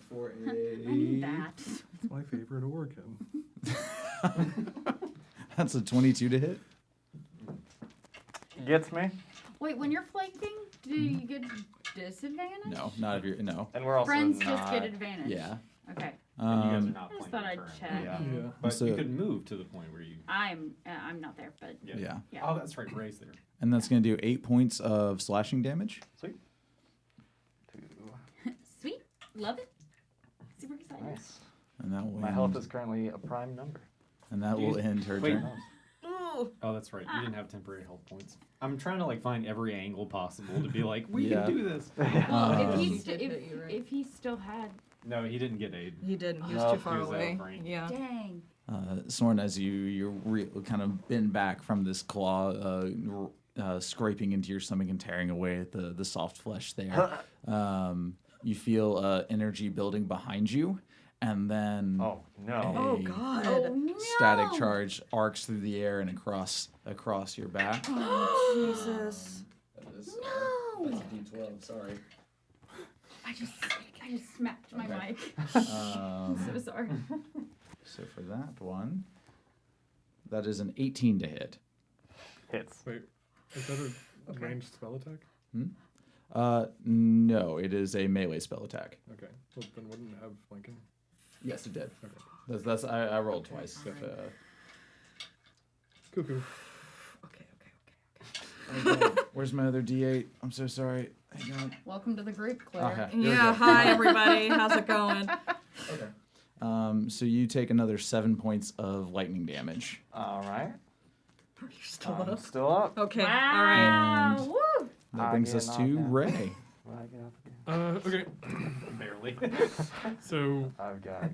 For
I need that.
It's my favorite organ.
That's a 22 to hit.
Gets me.
Wait, when you're flanking, do you get disadvantage?
No, not if you're no.
And we're also
Friends
not.
just get advantage.
Yeah.
Okay.
And you guys are
Um,
not
I just
playing
thought I'd
currently.
check.
Yeah.
Yeah.
But
So-
you could move to the point where you.
I'm not there, but
yeah.
yeah.
Oh, that's right. Ray's there.
And that's going to do 8 points of slashing damage.
Sweet. 2.
Sweet. Love it. Super excited.
Nice.
And that will
My
end,
health is currently a prime number.
and that will end her
Wait.
turn.
Ooh.
Oh, that's right. You didn't have temporary health points. I'm trying to like find every angle possible to be like, we
Yeah.
can do this.
Well,
He
if
did hit you, right?
if he still had,
No, he didn't get aid.
He didn't. He was
No,
too far
he was out
away.
of range.
Yeah.
dang.
Soren, as you're kind of bent back from this claw, scraping into your stomach and tearing away at the soft flesh there, you feel energy building behind you, and then
Oh no.
Oh
a
God.
Oh no.
static charge arcs through the air and across your back.
Oh, Jesus.
No.
That's a D12. Sorry.
I just smacked my
Okay.
mic. So sorry.
So for that one, that is an 18 to hit.
Hits.
Wait, is that a
Okay.
ranged spell attack?
No, it is a melee spell attack.
Okay. Well, then wouldn't it have flanking?
Yes, it did.
Okay.
That's I rolled twice.
Alright.
Cuckoo.
Okay.
Where's my other D8? I'm so sorry. Hang on.
Welcome to the group, Claire.
Okay. Here we
Yeah.
go.
Hi, everybody. How's it going?
Okay. So you take another 7 points of lightning damage.
All right.
Are you still
I'm
up?
still up.
Okay. All right.
Wow.
And-
Woo.
That
I
brings
get
us
knocked
to
down.
Ray.
Will I get up again?
Okay.
Barely.
So,
I've got.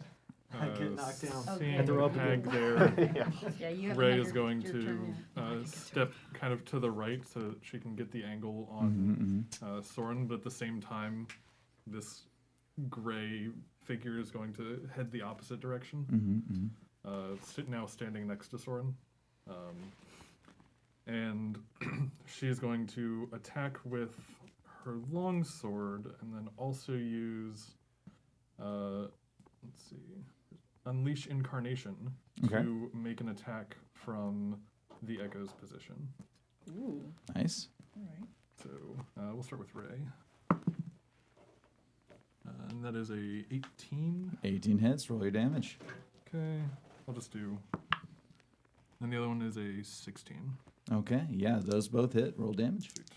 I get knocked down.
Okay.
seeing
At the
the
rope
hag
again.
there,
Yeah.
Yeah, you have
Ray is going to step kind of to the right so that she can get the angle on Soren, but at the same time, this gray figure is going to head the opposite direction. Now standing next to Soren. And she is going to attack with her longsword and then also use, let's see, Unleash Incarnation
Okay.
to make an attack from the Echo's position.
Ooh.
Nice.
All right.
So we'll start with Ray. And that is a 18.
18 hits. Roll your damage.
Okay, I'll just do. And the other one is a 16.
Okay. Yeah, those both hit. Roll damage.
Shoot.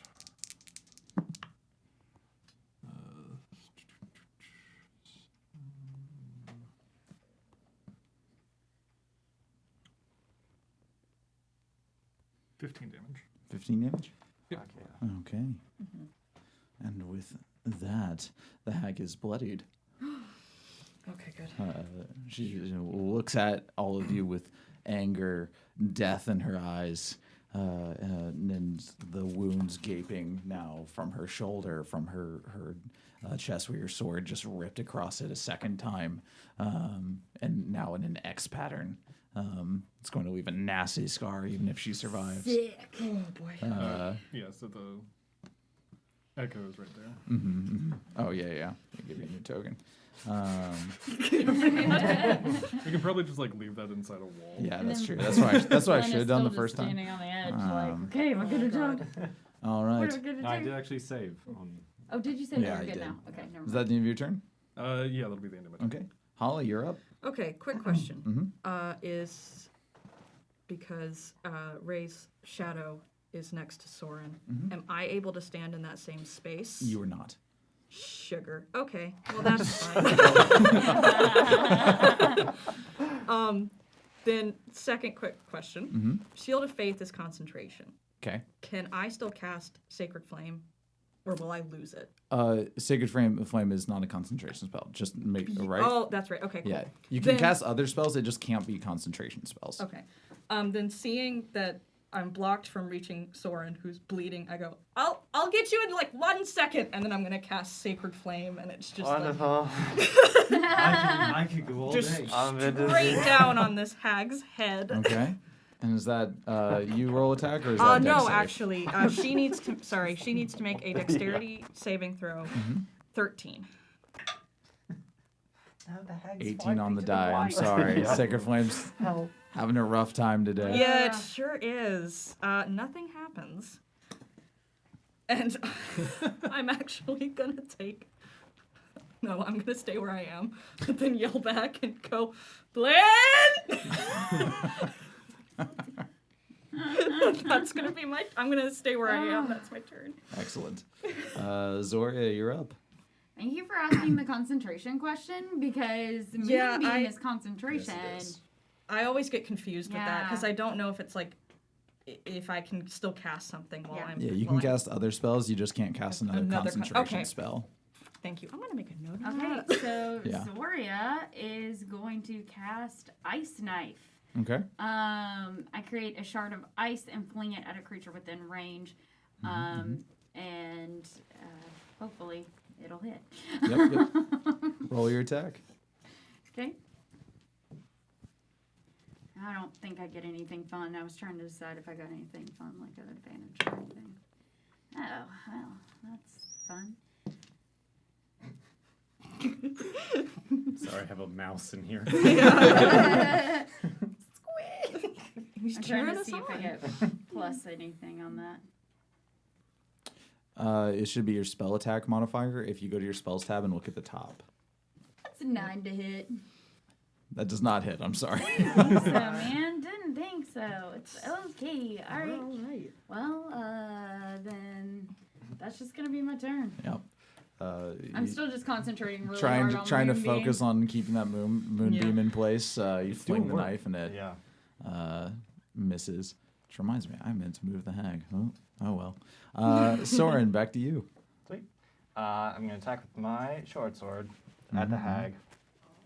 15 damage.
15 damage.
Yep.
Fuck yeah.
Okay. And with that, the hag is bloodied.
Okay. Good.
She looks at all of you with anger, death in her eyes, and then the wounds gaping now from her shoulder, from her chest where your sword just ripped across it a second time, and now in an X pattern. It's going to leave a nasty scar even if she survives.
Sick.
Oh boy.
Yeah, so the Echo is right there.
Oh yeah. I'll give you a new token.
We can probably just like leave that inside a wall.
Yeah,
And
that's
then
true. That's why I
Glenn
should
is
have done the
still
first
just
time.
Standing on the edge,
Um,
like, okay, am I gonna
God.
jump?
All
What
right.
am I gonna
No, I
do?
did actually save on.
Oh, did you say
Yeah,
that?
I
We're good
did.
now. Okay, never mind.
Is that the end of your turn?
Yeah, that'll be the end of my turn.
Okay. Holly, you're up.
Okay. Quick question.
Mm-hmm.
Is because Ray's shadow is next to Soren. Am I able to stand in that same space?
You are not.
Sugar. Okay. Well, that's fine. Then, second quick question. Shield of Faith is concentration.
Okay.
Can I still cast Sacred Flame, or will I lose it?
Sacred Flame is not a concentration spell. Just make right.
Oh, that's right. Okay, cool.
Yeah. You can
Then-
cast other spells. It just can't be concentration spells.
Okay. Then seeing that I'm blocked from reaching Soren, who's bleeding. I go, I'll get you in like 1 second, and then I'm gonna cast Sacred Flame, and it's just
Wonderful.
I could go all
Just-
day.
I'm a bit
straight
dizzy.
down on this hag's head.
Okay. And is that you roll attack or is that dex
No,
save?
actually, she needs to make a dexterity saving throw. 13.
18 on the die. I'm sorry.
Yeah.
Sacred Flame's
Help.
having a rough time today.
Yeah, it sure is. Nothing happens. And I'm actually gonna take. No, I'm gonna stay where I am, but then yell back and go, Blinn! That's gonna be my. I'm gonna stay where I am. That's my turn.
Excellent. Zoria, you're up.
Thank you for asking the concentration question because
Yeah,
Moonbeam is concentration.
Yes, it is.
I always get confused with that
Yeah.
because I don't know if it's like if I can still cast something while
Yeah.
I'm.
Yeah, you
while
can
I'm-
cast other spells. You just can't cast another
Another
concentration
okay.
spell.
Thank you. I'm gonna make a note of
Okay,
that.
so
Yeah.
Zoria is going to cast Ice Knife.
Okay.
I create a shard of ice and fling it at a creature within range, and hopefully it'll hit.
Yep. Roll your attack.
Okay. I don't think I get anything fun. I was trying to decide if I got anything fun, like an advantage or anything. Oh, well, that's fun.
Sorry, I have a mouse in here.
He's
I'm trying
cheering
to
us
see if I
on.
get plus anything on that.
It should be your spell attack modifier if you go to your spells tab and look at the top.
That's a 9 to hit.
That does not hit. I'm sorry.
So, man, didn't think so. It's okay. All right.
Alright.
Well, then that's just gonna be my turn.
Yep.
I'm still just concentrating really
trying
hard
to
on
trying to
Moonbeam.
focus on keeping that moonbeam
Yeah.
in place. You fling
doing
the
work.
knife and it
Yeah.
misses. Which reminds me, I meant to move the hag. Oh well. Soren, back to you.
Sweet. I'm going to attack with my short sword at the hag.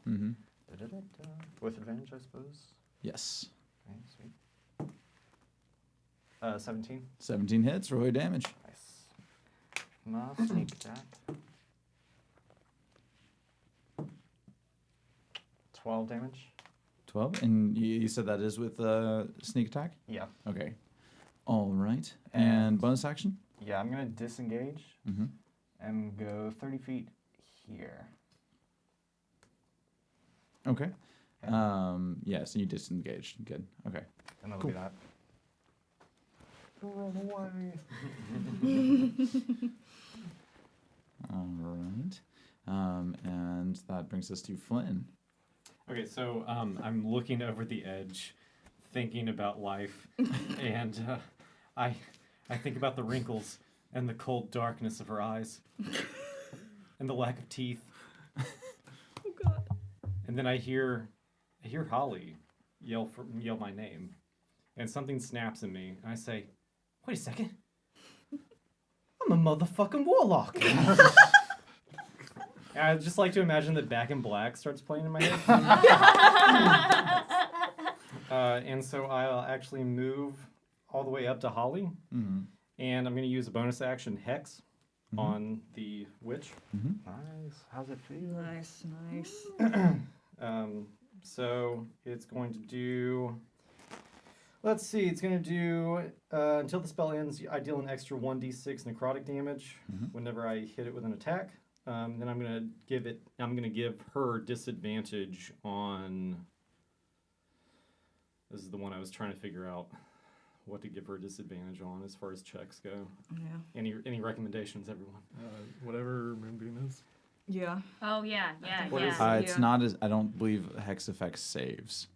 Mm-hmm.
Da-da-da-da. With advantage, I suppose.
Yes.
Okay, sweet. 17.
17 hits. Roll your damage.
Nice. My sneak attack. 12 damage.
12. And you said that is with sneak attack?
Yeah.
Okay. All right. And bonus action?
Yeah, I'm going to disengage
Mm-hmm.
and go 30 feet here.
Okay. Yeah, so you disengaged. Good. Okay.
And that'll
Cool.
be that. Run away.
All right. And that brings us to Flynn.
Okay, so I'm looking over the edge, thinking about life, and I think about the wrinkles and the cold darkness of her eyes, and the lack of teeth.
Oh god.
And then I hear Holly yell my name, and something snaps in me, and I say, "Wait a second, I'm a motherfucking warlock." And I'd just like to imagine that Back in Black starts playing in my head. And so I'll actually move all the way up to Holly,
Mm-hmm.
and I'm going to use a bonus action Hex on the witch.
Nice. How's it feel?
Nice, nice.
So it's going to do. Let's see. It's going to do until the spell ends. I deal an extra 1d6 necrotic damage whenever I hit it with an attack. Then I'm going to give it. I'm going to give her disadvantage on. This is the one I was trying to figure out what to give her disadvantage on as far as checks go.
Yeah.
Any recommendations, everyone?
Whatever Moonbeam is.
Yeah.
Oh, yeah, yeah,
What is
yeah.
It's
Yeah.
not as I don't believe hex effect saves.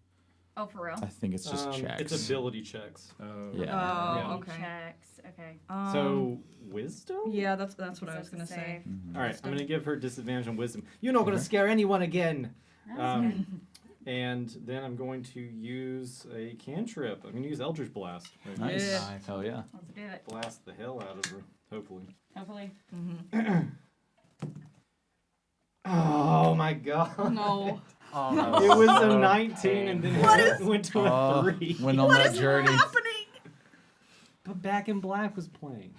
Oh, for real?
I think it's just checks.
It's ability checks.
Yeah.
Oh,
Yeah.
okay.
Checks. Okay.
So wisdom.
Yeah, that's what I was
That's
gonna
the
say.
Mhm.
All right, I'm gonna give her disadvantage on wisdom. You're not gonna scare anyone again.
That's good.
And then I'm going to use a cantrip. I'm gonna use Eldritch Blast. Right?
Nice.
Yeah.
Nice. Hell yeah.
Let's do it.
Blast the hell out of her. Hopefully.
Hopefully.
Oh my god.
No.
Oh, no.
It was a 19 and then it went to a 3.
Went on that journey.
happening?
But Back in Black was playing.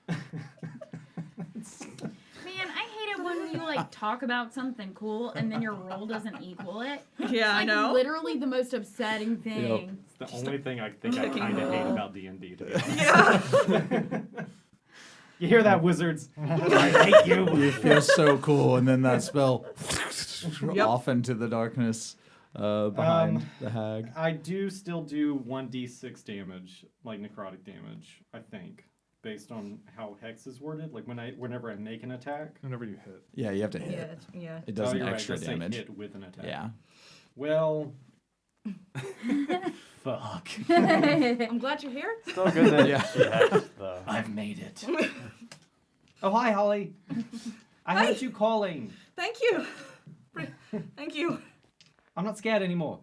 Man, I hate it when you like talk about something cool and then your roll doesn't equal it.
Yeah, I
Like
know.
literally the most upsetting thing.
It's the only thing I think I
picking
kind of hate
roll.
about D&D, to be honest.
Yeah.
You hear that, wizards? I hate you.
You feel so cool, and then that spell
Yep.
off into the darkness behind the hag.
I do still do 1d6 damage, like necrotic damage, I think, based on how Hex is worded. Like whenever I make an attack.
Whenever you hit.
Yeah, you have to
Yeah,
hit.
yeah.
It does an
you're right,
extra
it does say
damage.
hit with an attack.
Yeah.
Well, fuck.
I'm glad you're here.
Still good that
Yeah.
she hexed, though.
I've made it. Oh, hi, Holly. I heard you calling.
Thank you. Thank you.
I'm not scared anymore.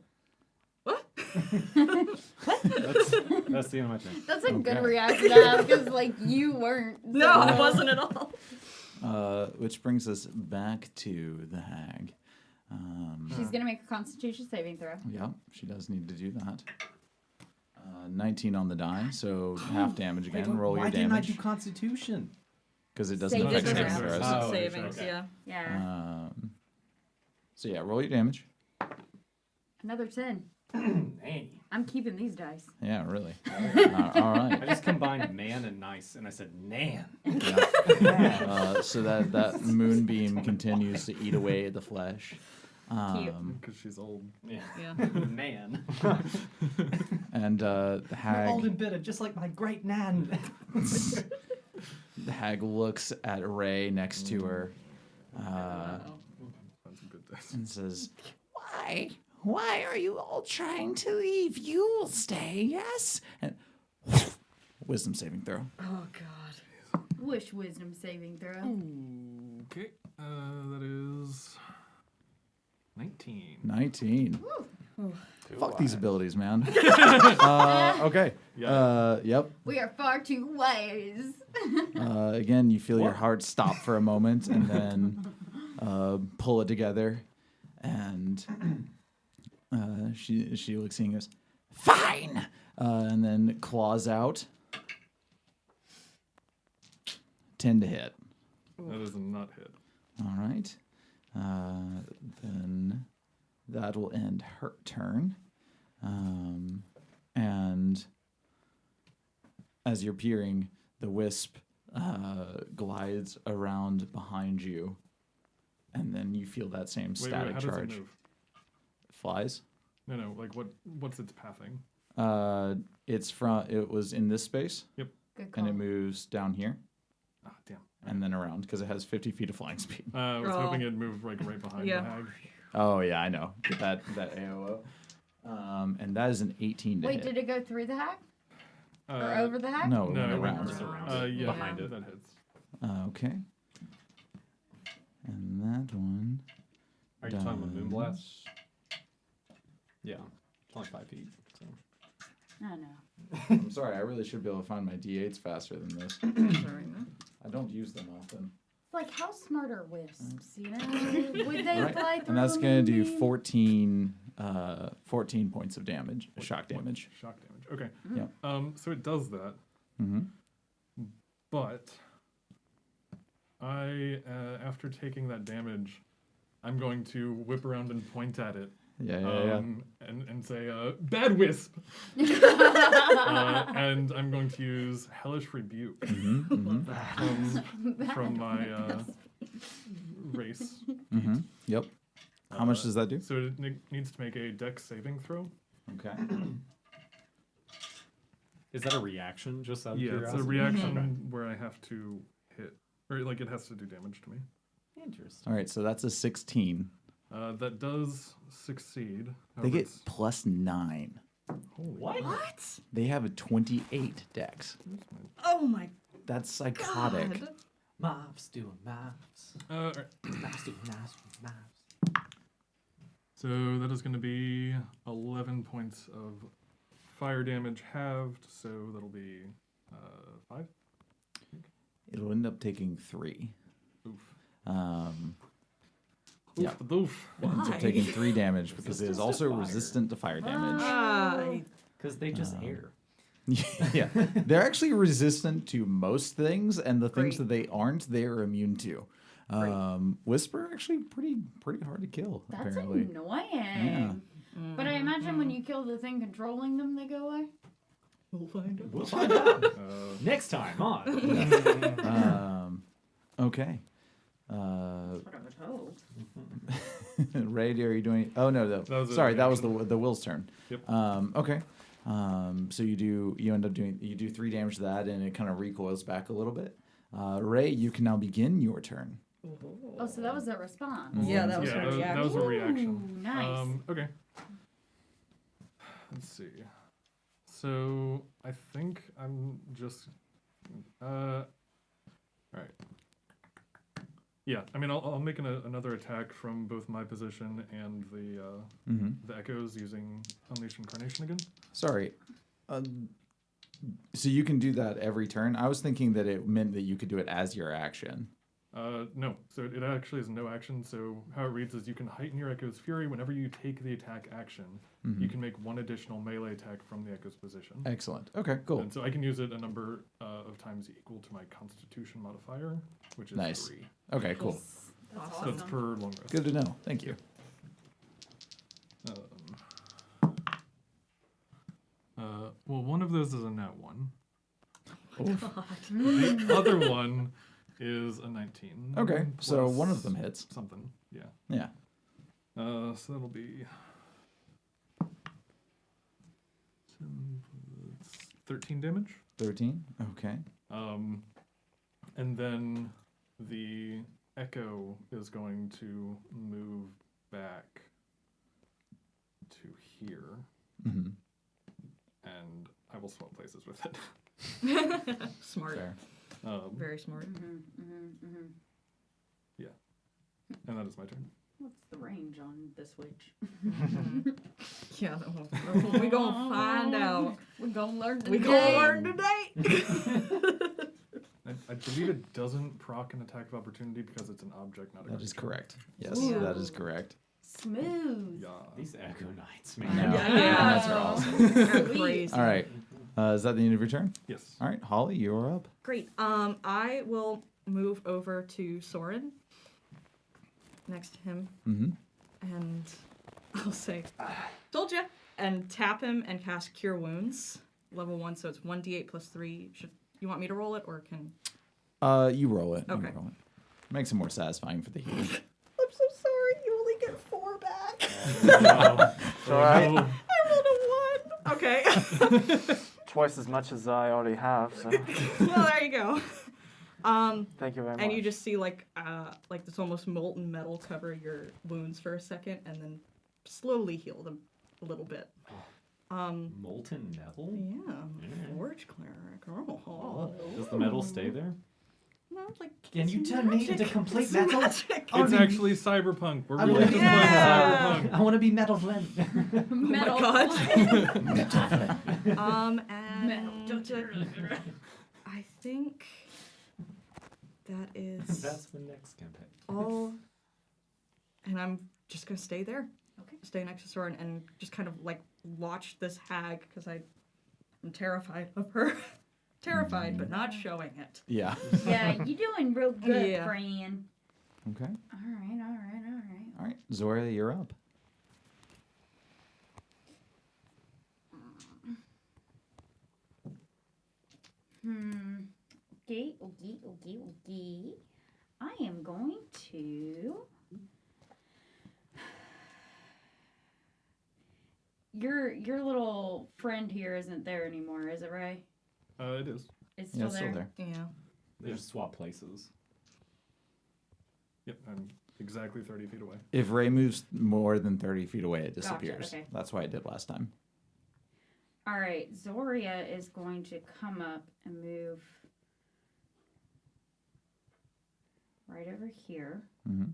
What?
That's the end of my turn.
That's a good
Okay.
reaction to have because like you weren't.
No, I wasn't at all.
Which brings us back to the hag.
She's gonna make a Constitution saving throw.
Yeah, she does need to do that. 19 on the die, so half damage again. Roll your
Why didn't I
damage
do Constitution?
because it doesn't
Save
affect
it
saving
around.
throws.
Oh,
savings,
okay.
yeah.
Yeah.
So yeah, roll your damage.
Another 10.
Nanny.
I'm keeping these dice.
Yeah, really.
I
All right.
just combined man and nice, and I said Nan.
Yeah. So that moonbeam continues to eat away at the flesh.
Because she's old.
Yeah.
Yeah.
Man.
And the
You're old
hag,
and bitter, just like my great nan.
the hag looks at Ray next to her
That's a good dice.
and says,
Why? Why are you all trying to leave? You'll stay, yes?
and wisdom saving throw.
Oh God.
Wish wisdom saving throw.
Okay. That is 19.
19.
Too
Fuck these
wide.
abilities, man. Okay.
Yeah.
Yep.
We are far too wise.
Again, you feel your heart stop for a moment and then pull it together. And she looks at you and goes,
Fine.
and then claws out. 10 to hit.
That is a not hit.
All right. Then that will end her turn. And as you're peering, the wisp glides around behind you. And then you feel that same
Wait,
static
how does
charge.
it move?
Flies.
No, like what's its pathing?
It was in this space,
Good call.
and it moves down here
Ah, damn.
and then around because it has 50 feet of flying speed.
I was
Oh.
hoping it'd move like right behind
Yeah.
the hag.
Oh yeah, I know. Get that AOO. And that is an 18 to
Wait,
hit.
did it go through the hack or
Uh,
over the hack?
No,
No,
it
it
went
went
around.
around. Yeah,
Behind it.
That hits.
Okay. And that one.
Are you talking about
does-
Moonblast? Yeah. It's only 5 feet. So.
Oh no.
I'm sorry, I really should be able to find my D8s faster than this.
Sorry.
I don't use them often.
Like how smart are wisps? You know, would they
Right.
fly through?
And that's
a
going to do
moonbeam?
14 points of damage, shock damage.
Shock damage. Okay.
Yep.
So it does that,
Mm-hmm.
but I, after taking that damage, I'm going to whip around and point at it.
Yeah.
And say, bad wisp! And I'm going to use Hellish Rebuke
Mm-hmm. Mm-hmm.
from my race.
Mm-hmm. Yep. How much does that do?
So it needs to make a dex saving throw.
Okay.
Is that a reaction? Just out of
Yeah, it's
curiosity?
a reaction
Okay.
where I have to hit, or like it has to do damage to me.
Interesting.
All right, so that's a 16.
That does succeed.
They
However,
get
it's-
+9.
What?
What?
They have a 28 dex.
Oh my
That's psychotic.
God.
Maths doing maths.
alright.
Maths doing maths.
So that is going to be 11 points of fire damage halved, so that'll be 5.
It'll end up taking 3.
Oof.
Yeah.
Oof, oof.
It ends up
Why?
taking 3 damage because it is
Resistant
also
to fire.
resistant to fire damage.
Ah,
Because they just air.
Yeah, they're actually resistant to most things, and the things
Great.
that they aren't, they are immune to.
Great.
Whisper actually pretty hard to kill.
That's
apparently.
annoying.
Yeah.
But I imagine when you kill the thing controlling them, they go away.
We'll find out.
We'll find out
Uh,
next time on.
Okay.
I don't know.
Ray, are you doing? Oh no,
That was a
sorry, that was the
reaction.
the Will's turn.
Yep.
Okay. So you end up doing 3 damage to that, and it kind of recoils back a little bit. Ray, you can now begin your turn.
Oh, so that was a response.
Yeah, that was
yeah,
her
that was a reaction.
Ooh, nice.
Okay. Let's see. So I think I'm just. All right. Yeah, I mean, I'll make another attack from both my position and the echoes using Unleash Incarnation again.
Sorry. So you can do that every turn. I was thinking that it meant that you could do it as your action.
No, so it actually is no action. So how it reads is you can heighten your Echo's Fury whenever you take the attack action. You can make 1 additional melee attack from the Echo's position.
Excellent. Okay, cool.
And so I can use it a number of times equal to my Constitution modifier, which is
Nice.
3.
Okay, cool.
That's
So it's per long rest.
Good to know. Thank you.
Well, one of those is a nat 1. The other one is a 19.
Okay, so
plus
one of them hits.
Something, yeah.
Yeah.
So that'll be 13 damage.
13. Okay.
And then the echo is going to move back to here,
Mm-hmm.
and I will swap places with it.
Smart.
Fair.
Very smart.
And that is my turn.
What's the range on this witch?
Yeah, we gonna find out.
We're gonna learn today.
We gonna learn today.
I believe it doesn't proc an attack of opportunity because it's an object, not a
That is
creature.
correct. Yes,
Ooh.
that is correct.
Smooth.
Yeah.
These Echo Knights,
I
man.
know.
Yeah.
That's awesome.
They're crazy.
All right. Is that the end of your turn?
Yes.
All right, Holly, you are up.
Great. I will move over to Soren next to him,
Mm-hmm.
and I'll say, "Told ya!" and tap him and cast Cure Wounds, level 1. So it's 1d8 plus 3. Should you want me to roll it, or can?
You roll it.
Okay.
You roll it. Makes it more satisfying for the healing.
I'm so sorry. You only get 4 back.
It's alright.
Oh,
I rolled a 1. Okay.
Twice as much as I already have, so
Well, there you go.
thank you very much.
And you just see like this almost molten metal cover your wounds for a second, and then slowly heal them a little bit.
Molten metal?
Yeah, Forge Cleric. Oh.
Does the metal stay there?
No, it's like
Can you
it's
turn me
magic.
into complete
It's
metal?
magic.
Oh,
it's
you-
actually cyberpunk. We're
I
really
wanna
just
be-
playing
Yeah.
cyberpunk.
I want to be metal Flint.
Metal.
God.
Metal.
I think that is
That's the next campaign.
all. And I'm just gonna stay there.
Okay.
Stay next to Soren and just kind of like watch this hag because I'm terrified of her. Terrified, but not showing it.
Yeah.
Yeah, you doing real good,
Yeah.
friend.
Okay.
All right.
All right, Zoria, you're up.
Okay. I am going to. Your little friend here isn't there anymore, is it, Ray?
It is.
It's
Yeah,
still
it's
there.
still there.
Yeah.
They just swap places.
Yep, I'm exactly 30 feet away.
If Ray moves more than 30 feet away, it
Gotcha,
disappears.
okay.
That's why I did last time.
All right, Zoria is going to come up and move right over here.
Mm-hmm.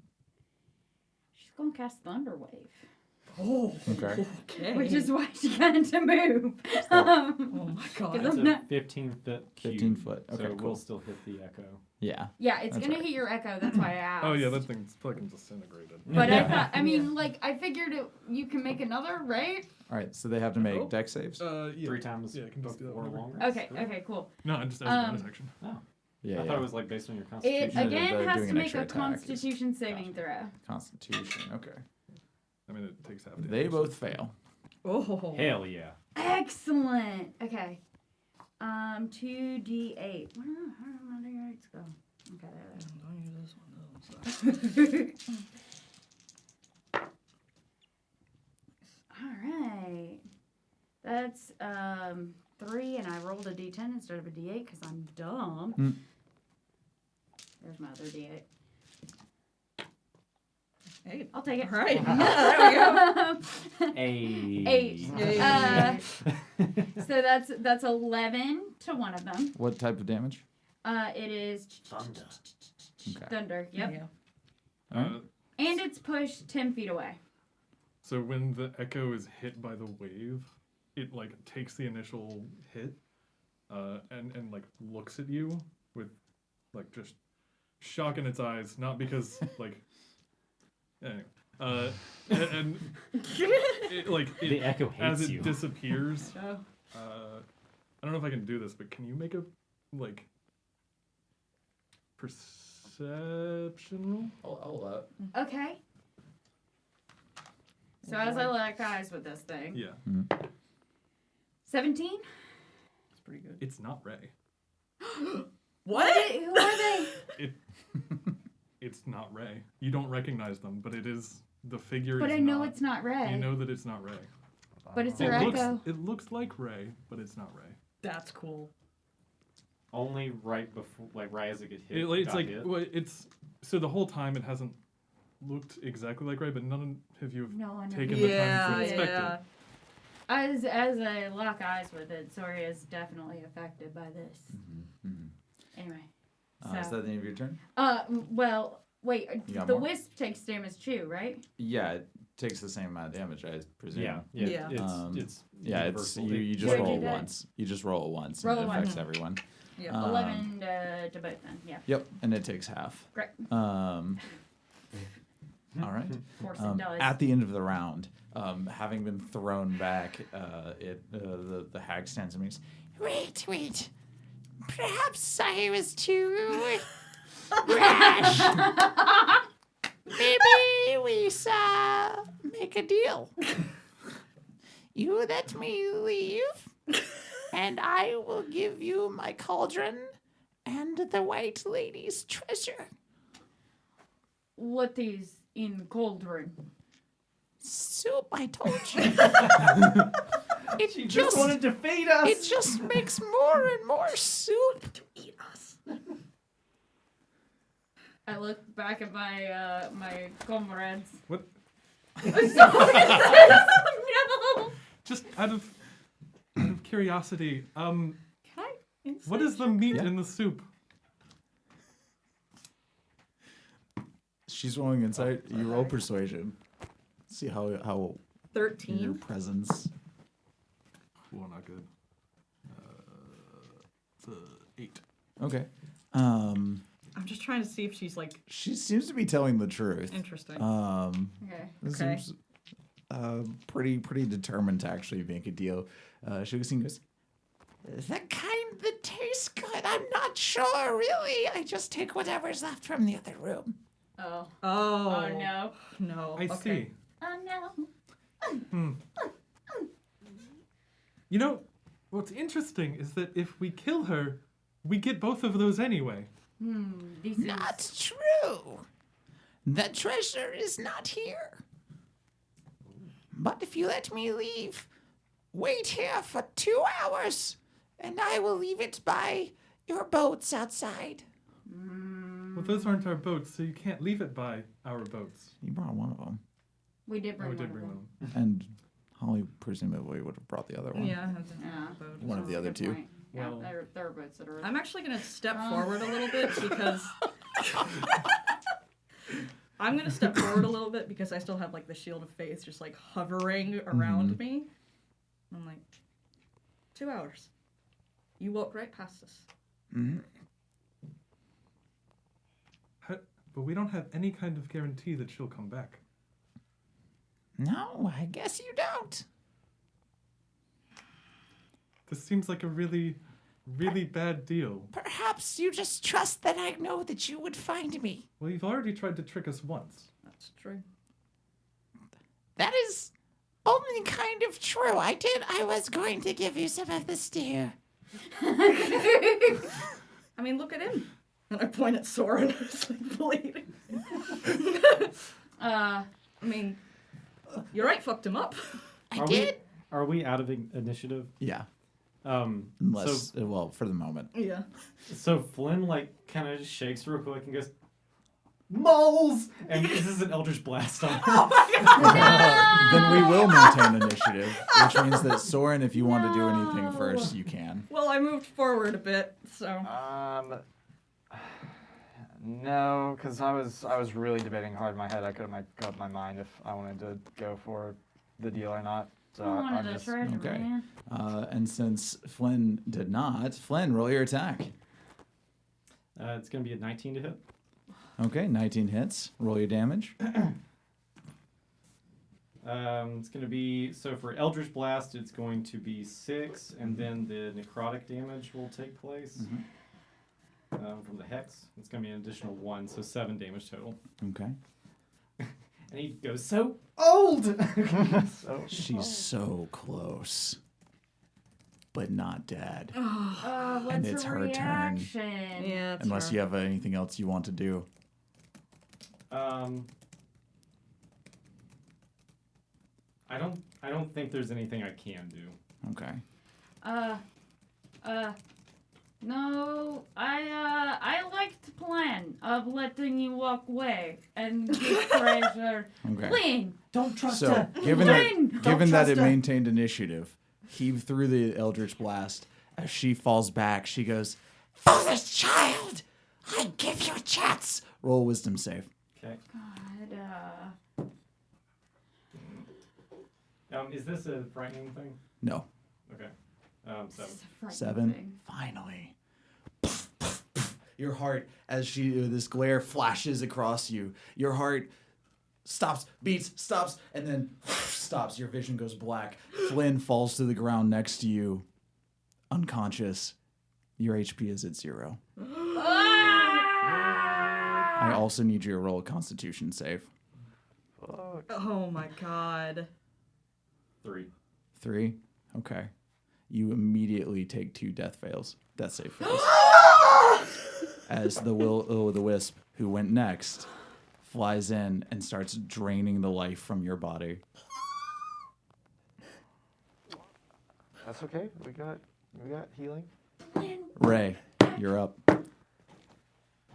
She's going to cast Thunder Wave.
Oh,
Okay.
okay.
which is why she got to move.
Oh my
'cause
god.
It's
I'm
a
not-
15-foot cube.
15 foot. Okay,
so it
cool.
will still hit the echo.
Yeah.
Yeah, it's
That's
gonna
right.
hit your echo. That's why I asked.
Oh yeah, that thing's fucking disintegrated.
But I
Yeah.
thought, I mean,
Yeah.
like, I figured you can make another, right?
All right, so they have to make
Oh.
dex saves.
Yeah.
3 times
Yeah, I can just do that
or
whenever.
longer.
Okay, okay, cool.
No, I just as a bonus action.
Oh,
Yeah,
I
yeah.
thought it was like based on your
It
constitution.
No,
again
they're
has
doing
to
an
make
extra
a
attack.
Constitution saving throw.
Constitution. Okay.
I mean, it takes half. damage,
They
so-
both fail.
Oh.
Hell yeah.
Excellent. Okay. 2d8. Where did my d8s go? Okay,
Don't use this one.
there. All right. That's 3, and I rolled a d10 instead of a d8 because I'm dumb.
Mm.
There's my other d8.
Hey.
I'll take it.
All right. There we go.
8.
Yay.
So that's 11 to one of them.
What type of damage?
It is
Thunder.
Okay.
thunder. Yep.
Yeah.
And it's pushed 10 feet away.
So when the echo is hit by the wave, it like takes the initial hit, and like looks at you with like just shock in its eyes, not because like anyway, and it, like it,
The echo
as
hates
it
you.
disappears.
Oh.
I don't know if I can do this, but can you make a like perception roll?
I'll
Okay. So as I lock eyes with this thing,
Yeah,
17.
It's pretty good.
it's not Ray.
What?
Who are they?
It's not Ray. You don't recognize them, but it is the figure.
But
is
I know
not.
it's not Ray.
You know that it's not Ray.
But it's
It
her
looks,
echo.
it looks like Ray, but it's not Ray.
That's cool.
Only right before, like right as it gets hit.
It's
got
like
hit.
well, it's so the whole time it hasn't looked exactly like Ray, but none of you have
No one.
taken the time
Yeah,
to inspect
yeah.
it.
As I lock eyes with it, Soria is definitely affected by this. Anyway.
Is
So,
that the end of your turn?
well, wait.
You got
The
more?
wisp takes damage too, right?
Yeah, it takes the same amount of damage, I presume.
Yeah.
Yeah.
It's,
It's
yeah,
it's
universal.
you just
Where'd
roll
you get?
once. You just roll it once
Roll
and it
it
affects
once.
everyone.
Yeah.
11 to both then. Yeah.
Yep, and it takes half.
Great.
All right.
Force it does.
At the end of the round, having been thrown back, the hag stands and makes,
Wait. Perhaps I was too rash. Maybe we make a deal. You let me leave, and I will give you my cauldron and the White Lady's treasure.
What is in cauldron?
Soup, I told you. It
She just wanted to feed us.
It just makes more and more soup.
Eat us.
I look back at my my comrades.
What?
No.
Just out of curiosity,
Can I?
what is the meat
Yeah.
in the soup?
she's rolling insight. You roll persuasion. See how your
13.
presence.
Well, not good. It's 8.
Okay.
I'm just trying to see if she's like
She seems to be telling the truth.
interesting.
Okay.
This
Okay.
seems pretty determined to actually make a deal. She looks and goes,
The kind that tastes good. I'm not sure, really. I just take whatever's left from the other room.
Oh.
Oh.
Oh no.
No.
I
okay.
see.
Oh no.
You know, what's interesting is that if we kill her, we get both of those anyway.
This
Not
is
true. The treasure is not here. But if you let me leave, wait here for 2 hours, and I will leave it by your boats outside.
Well, those aren't our boats, so you can't leave it by our boats.
you brought one of them.
we did bring
Oh, we
one
did
of
bring
them.
one.
And Holly presumably would have brought the other one.
Yeah. that's a
Yeah.
boat.
One of the other
Good
two.
point. Yeah,
Well-
there are boats that are.
I'm actually gonna step forward a little bit because I'm gonna step forward a little bit because I still have like the shield of faith just like hovering around me. I'm like, 2 hours. You walk right past us.
Mhm.
But we don't have any kind of guarantee that she'll come back.
No, I guess you don't.
This seems like a really, really bad deal.
Perhaps you just trust that I know that you would find me.
Well, you've already tried to trick us once.
That's true.
That is only kind of true. I was going to give you some of the steer.
I mean, look at him. And I point at Soren who's like bleeding. I mean, you're right, fucked him up.
I did.
Are we out of initiative?
Yeah.
So
Unless, well, for the moment.
Yeah.
so Flynn like kind of just shakes real quick and goes, "Moles!" And this is an Eldritch Blast on her.
Then we will maintain initiative, which means that Soren, if you want to do anything first, you can.
Well, I moved forward a bit, so.
No, because I was really debating hard in my head. I could have made up my mind if I wanted to go for the deal or not. So
I wanted
I'm
a
just
treasure,
okay.
man.
And since Flynn did not, Flynn, roll your attack.
It's gonna be a 19 to hit.
Okay, 19 hits. Roll your damage.
It's gonna be so for Eldritch Blast, it's going to be 6, and then the necrotic damage will take place. From the hex, it's gonna be an additional 1, so 7 damage total.
Okay.
And he goes, "So old."
She's so close, but not dead.
What's
it's
her
her turn.
reaction?
Yeah, it's
Unless
her.
you have anything else you want to do.
I don't think there's anything I can do.
Okay.
No, I liked the plan of letting you walk away and get treasure.
Okay.
Clean.
Don't trust
So,
her.
given
Flynn!
that,
Don't
given that it
trust her.
maintained initiative, heave through the Eldritch Blast. As she falls back, she goes,
Foolish child! I give you a chance.
roll a wisdom save.
Okay.
God,
Is this a frightening thing?
No.
Okay. 7.
this is a frightening
7.
thing.
Finally. Your heart, as this glare flashes across you, your heart stops, beats, stops, and then stops. Your vision goes black. Flynn falls to the ground next to you, unconscious. Your HP is at 0. I also need you to roll a Constitution save.
Oh my god.
3.
3. Okay. You immediately take 2 death save fails. As the will-o'-the-wisp, who went next, flies in and starts draining the life from your body.
That's okay. We got healing.
Ray, you're up.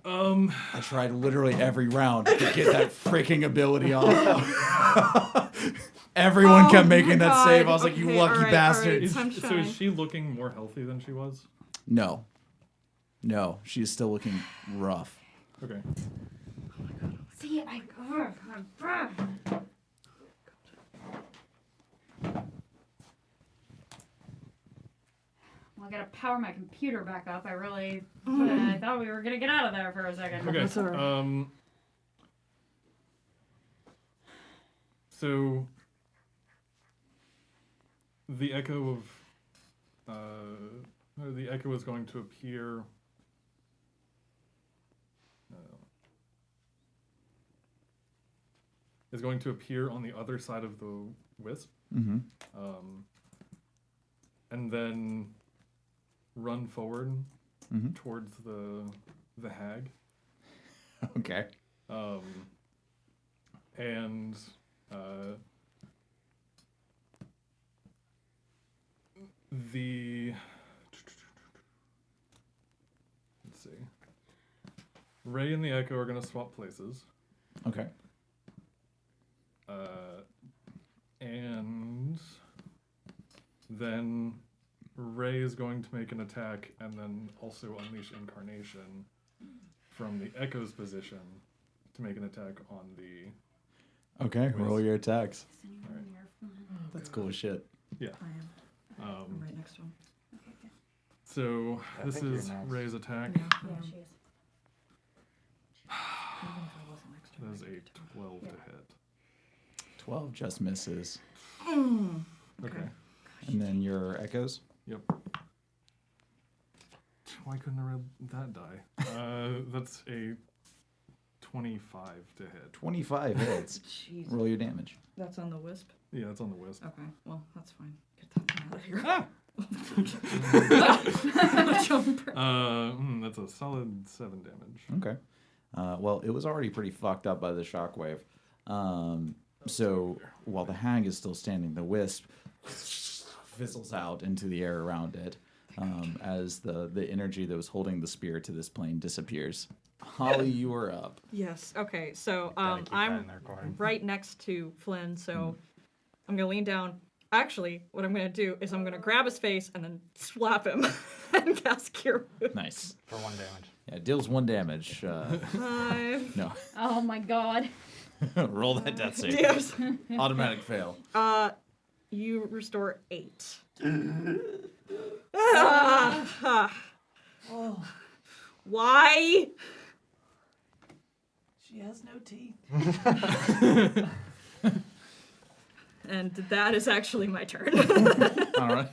I tried literally every round to get that freaking ability off. Everyone kept making that save. I was like, you
Okay,
lucky
alright,
bastard.
alright.
So is she looking more healthy than she was?
No. No, she is still looking rough.
Okay.
See, I. Well, I gotta power my computer back up. I thought we were gonna get out of there for a second.
Okay.
That's all right.
So the echo is going to appear. Is going to appear on the other side of the wisp,
Mm-hmm.
and then run forward
Mhm.
towards the hag.
Okay.
And let's see. Ray and the Echo are gonna swap places.
Okay.
And then Ray is going to make an attack and then also unleash Incarnation from the Echo's position to make an attack on the.
Okay, roll your attacks.
Is anyone near Flynn?
That's cool as shit.
I am. I'm
Um,
right next to him.
Okay, good.
so
I
this
think you're
is
next.
Ray's attack.
Yeah.
Yeah, she is.
Even if I wasn't next to him,
That is
I
a
could tell.
12
Yeah.
to hit.
12 just misses.
Okay.
And then your echoes?
Yep. Why couldn't I roll that die? That's a 25 to hit.
25 hits.
Jeez.
Roll your damage.
That's on the wisp?
Yeah, it's on the wisp.
Okay, well, that's fine. Get that thing out of here. Jumper.
That's a solid 7 damage.
Okay. Well, it was already pretty fucked up by the shockwave. So while the hag is still standing, the wisp fizzles out into the air around it as the energy that was holding the spear to this plane disappears. Holly, you are up.
Yes, okay, so
Gotta keep that
I'm
in their corner.
right next to Flynn, so I'm gonna lean down. Actually, what I'm gonna do is I'm gonna grab his face and then slap him and cast Cure Wounds.
Nice.
For 1 damage.
Yeah, it deals 1 damage.
5.
No.
Oh my god.
Roll that death save.
Yes.
Automatic fail.
You restore 8. Ah. Why?
She has no teeth.
And that is actually my turn.
All right.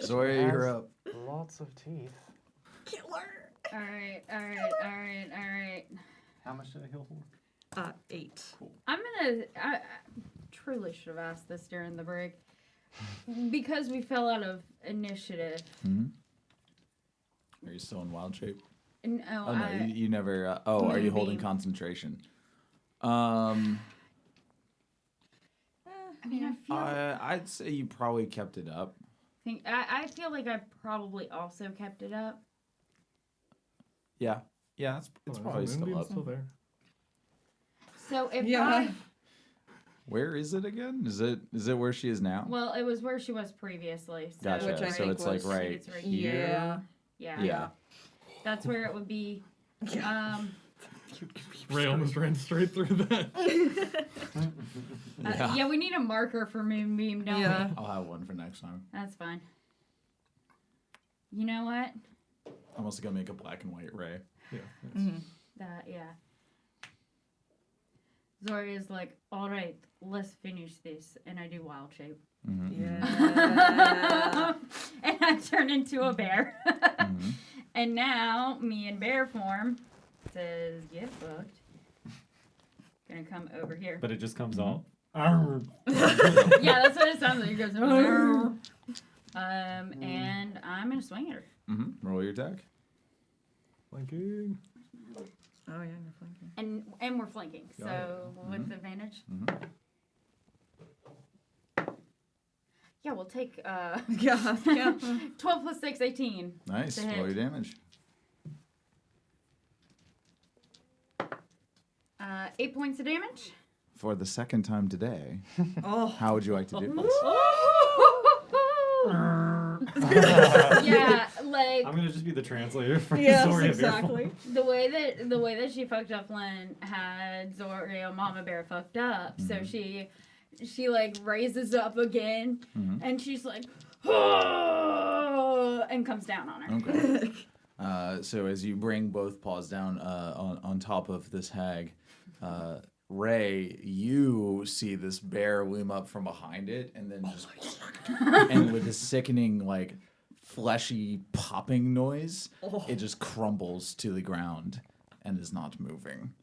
Zoya, you're up.
Lots of teeth.
Killer.
Alright.
How much did I heal for?
8.
I truly should have asked this during the break. Because we fell out of initiative.
Hmm? Are you still in wild shape?
No,
Oh, no, you never. Are you holding
Moonbeam.
concentration?
I mean, I feel
I'd say you probably kept it up.
I feel like I probably also kept it up.
Yeah, it's
Oh,
probably
the
still
moonbeam's
up.
still there.
So if
Yeah.
Where is it again? Is it where she is now?
well, it was where she was previously. So
Gotcha.
Which I
so
think
it's like
was-
right
It's right
here.
Yeah.
Yeah. That's where it would be.
Ray almost ran straight through that.
Yeah, we need a marker for Moonbeam, don't
Yeah.
we?
I'll have one for next time.
That's fine. You know what?
I'm also gonna make a black and white ray.
Yeah.
Yeah. Zoria's like, all right, let's finish this, and I do wild shape,
Yeah.
and I turn into a bear,
Mm-hmm.
and now me in bear form says, get fucked. Gonna come over here.
But it just comes out.
Yeah, that's what it sounds like. It goes, and I'm gonna swing at her.
Roll your attack.
Flanking.
Oh, yeah, you're flanking.
And we're flanking,
Got
so with advantage.
Mm-hmm.
Yeah, we'll take
Yeah.
12 plus 6, 18.
Nice.
To hit.
Roll your damage.
8 points of damage.
For the second time today,
Oh.
how would you like to do this?
Yeah, like
I'm gonna just be the translator for
Yes,
Zoria
exactly.
the way that she fucked up Lynn had Zoria Mama Bear fucked up. So she like raises up again and she's like and comes down on her.
Okay. So as you bring both paws down on top of this hag, Ray, you see this bear loom up from behind it, and then just and with a sickening like fleshy popping noise, it just crumbles to the ground and is not moving.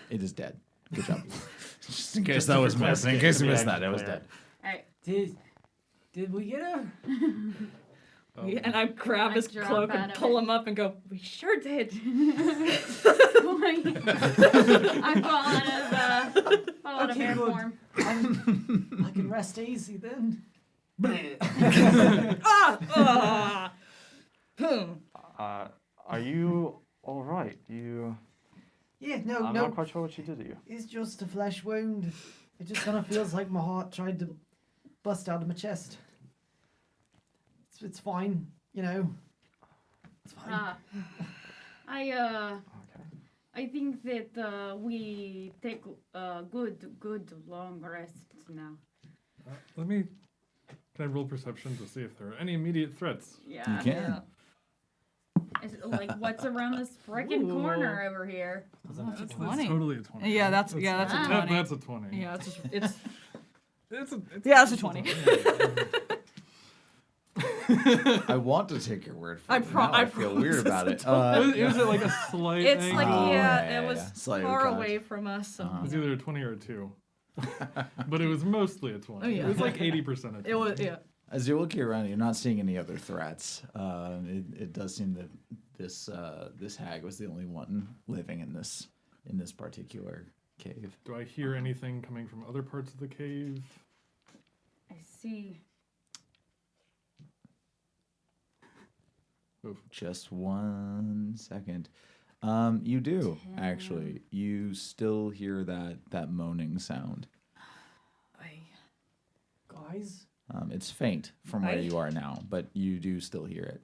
It is dead. Good job. Just in case that was missed. In case you missed that, it was dead.
Alright.
Did we get her?
And I grab
I
his
drop
cloak
out
and
of
pull
it.
him up and go, we sure did.
I fall out of bear
good.
form.
I can rest easy then.
Are you all right?
Yeah, no,
I'm
no.
not quite sure what she did to you.
It's just a flesh wound. It just kind of feels like my heart tried to bust out of my chest. It's fine, you know. It's fine.
I think that we take a good long rest now.
Can I roll perception to see if there are any immediate threats?
Yeah.
You can.
Yeah.
It's like what's around this frickin' corner over here?
That's
That's
20.
totally a 20.
Yeah, that's a
Ah.
20.
That's a 20.
Yeah, it's
It's
yeah, it's a 20.
I want to take your word for
I
it.
pro-
Now
I
I feel
promise
weird
it's
about
a
it.
Is it like a slight
It's
angle?
like
Oh,
yeah,
yeah,
it was
yeah. Slightly
far
cocked.
away from us. So
Uh-huh.
It was either a 20 or a 2. But it was mostly a 20.
Oh, yeah.
It was like 80% a 20.
it was yeah.
As you're looking around, you're not seeing any other threats. It does seem that this hag was the only one living in this particular cave.
Do I hear anything coming from other parts of the cave?
I see.
Just 1 second. You do actually. You still hear that moaning sound.
Guys,
It's faint from where
Aye.
you are now, but you do still hear it.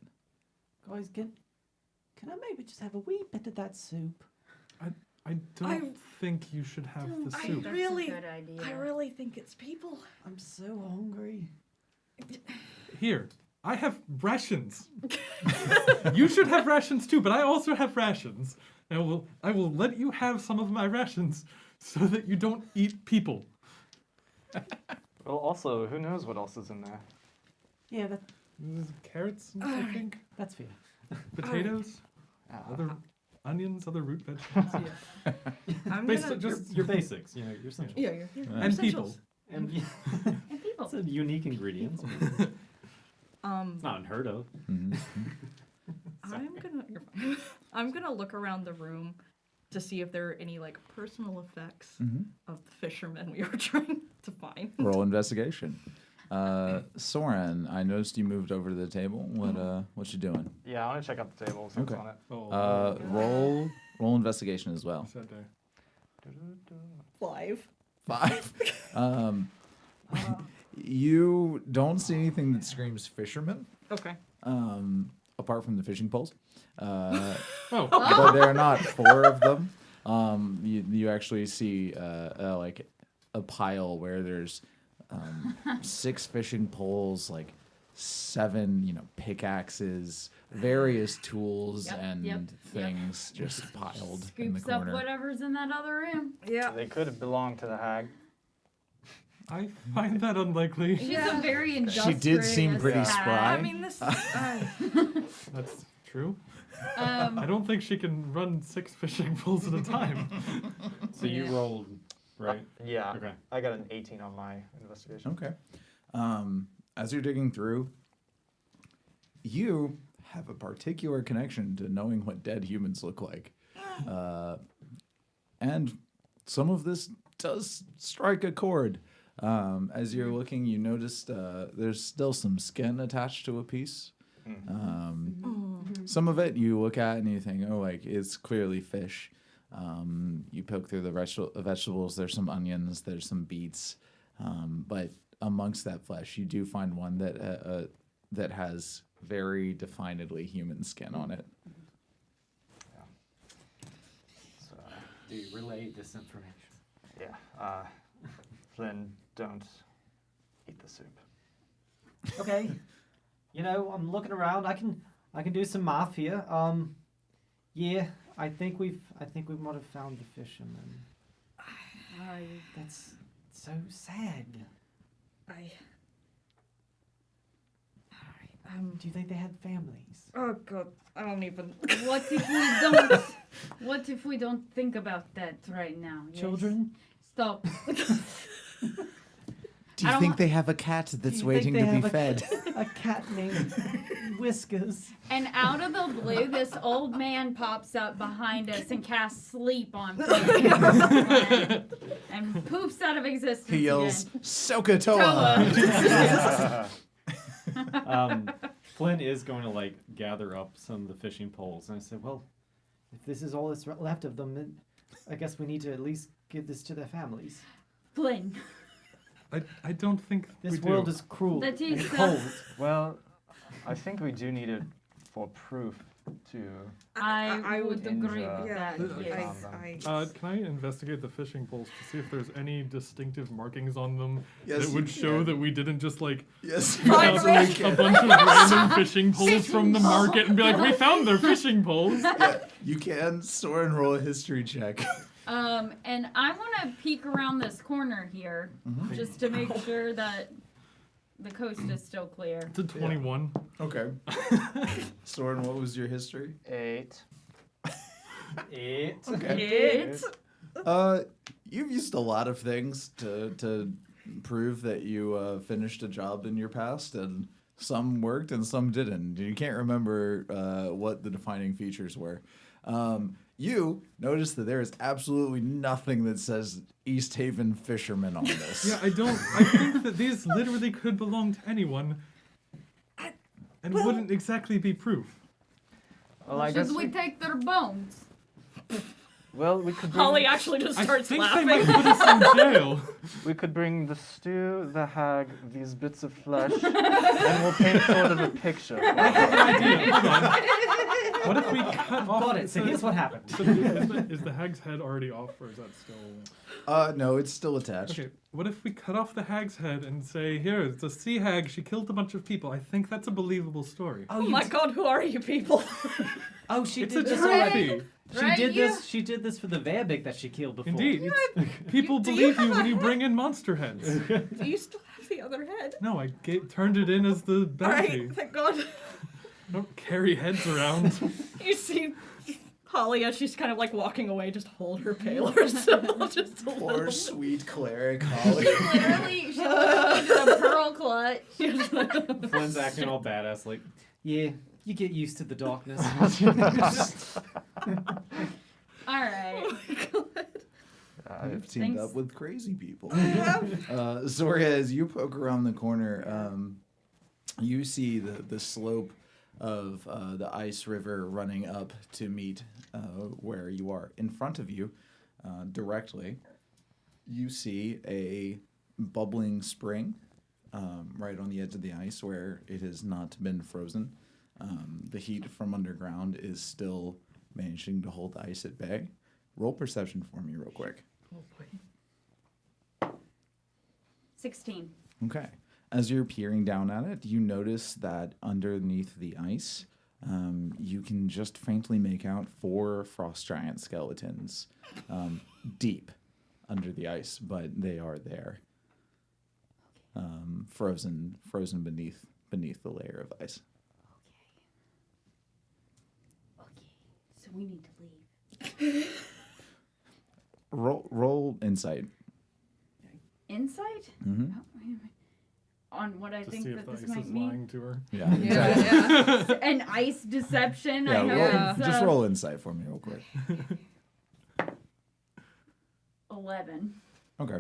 guys, can I maybe just have a wee bit of that soup?
I don't think you should have the
I
soup.
That's
really-
a good idea.
I really think it's people.
I'm so hungry.
Here, I have rations. You should have rations too, but I also have rations. And I will let you have some of my rations so that you don't eat people.
Well, also, who knows what else is in there?
Yeah,
There's carrots, I think.
that's fair.
Potatoes,
Ah,
other onions, other root vegetables.
I'm
Basi-
gonna
just
Your basics, you know, your essentials.
yeah, you're
and people.
essentials.
And
And people.
some unique ingredients. It's not unheard of.
Mhm.
I'm gonna look around the room to see if there are any like personal effects
Mhm.
of the fishermen we were trying to find.
Roll investigation. Soren, I noticed you moved over to the table. What you doing?
yeah, I want to check out the table. See what's
Okay.
on it.
Roll investigation as well.
Sad day.
5.
5. You don't see anything that screams fisherman,
Okay.
apart from the fishing poles.
Oh,
But there are not 4 of them. You actually see like a pile where there's 6 fishing poles, like 7 pickaxes, various tools
Yep,
and
yep,
things just piled in the
Scoops up
corner.
whatever's in that other room.
Yeah.
They could have belonged to the hag.
I find that unlikely.
She's
Yeah.
a very
She
industrious
did seem pretty
Yeah.
spry.
I mean, this.
That's true.
Um,
I don't think she can run 6 fishing poles at a time.
So you
Yeah.
rolled, right?
Yeah.
Okay.
I got an 18 on my investigation.
Okay. As you're digging through, you have a particular connection to knowing what dead humans look like. And some of this does strike a chord. As you're looking, you noticed there's still some skin attached to a piece. Some of it you look at and you think, oh, like it's clearly fish. You poke through the vegetables. There's some onions. There's some beets. But amongst that flesh, you do find one that has very definedly human skin on it.
So,
Do you relay this information?
yeah. Flynn, don't eat the soup.
Okay.
You know, I'm looking around. I can do some math here. Yeah, I think we might have found the fisherman. That's so sad. Do you think they had families?
Oh god, I don't even.
what if we don't? What if we don't think about that right now? Yes.
Children?
Stop.
Do
I
you
don't
think
want-
they have a cat that's
Do you think
waiting
they
to be
have a-
fed?
A cat named Whiskers.
And out of the blue, this old man pops up behind us and casts sleep on Flynn. And poofs out of existence
He yells,
again.
Sokotoa!
Flynn is going to like gather up some of the fishing poles, and I said, well, if this is all that's left of them, then I guess we need to at least give this to their families.
Flynn.
I don't think
This
we
world
do.
is cruel
That
and
is,
cold.
Well, I think we do need it for proof to.
I would agree
Ninja.
with
Yeah,
that. Yes.
Can I investigate the fishing poles to see if there's any distinctive markings on them
Yes,
that would
you
show
can.
that we didn't just like
Yes,
pick out like a bunch of random fishing poles from the market and be like, we found their fishing poles.
Yeah, you can. Soren, roll a history check.
And I want to peek around this corner here just to make sure that the coast is still clear.
It's a 21.
Okay. Soren, what was your history?
8.
8.
Okay.
It.
You've used a lot of things to prove that you finished a job in your past, and some worked and some didn't. You can't remember what the defining features were. You notice that there is absolutely nothing that says East Haven fisherman on this.
Yeah, I think that these literally could belong to anyone and wouldn't exactly be proof.
Well, I guess
Should we take their bones?
well, we could bring,
Holly actually just
I
starts
think
laughing.
they might put us in jail.
we could bring the stew, the hag, these bits of flesh, and we'll paint sort of a picture.
I have an idea. Hold on. What if we cut off?
Got it. So here's what happened.
So is the hag's head already off, or is that still?
No, it's still attached.
Okay. What if we cut off the hag's head and say, here, it's a sea hag. She killed a bunch of people. I think that's a believable story.
Oh my god, who are you people?
Oh, she
It's a
did this
trophy.
already. She
Right,
did
you-
this. She did this for the Verbig that she killed before.
Indeed. People
do you
believe you
have
when
a
you bring in monster heads.
Do you still have the other head?
No, I turned it in as the bounty.
Alright, thank god.
Don't carry heads around.
You see Holly as she's kind of like walking away, just hold her paler symbol just a
Poor
little.
sweet cleric Holly.
Literally, she looks into the pearl clutch.
Flynn's acting all badass, like,
Yeah, you get used to the darkness.
All right.
I've teamed
Thanks.
up with crazy people. Zoria, as you poke around the corner, you see the slope of the ice river running up to meet where you are. In front of you, directly, you see a bubbling spring right on the edge of the ice where it has not been frozen. The heat from underground is still managing to hold the ice at bay. Roll perception for me real quick.
16.
Okay. As you're peering down at it, you notice that underneath the ice, you can just faintly make out 4 frost giant skeletons deep under the ice, but they are there, frozen beneath the layer of ice.
Okay. So we need to leave.
Roll insight.
Insight?
Mm-hmm.
Oh, wait a minute. On what I
To
think
see
that
if the
this
ice
might
is
mean.
lying to her.
Yeah.
Yeah.
An ice deception.
Yeah,
I know
roll,
it's
just roll insight for me real quick.
11.
Okay.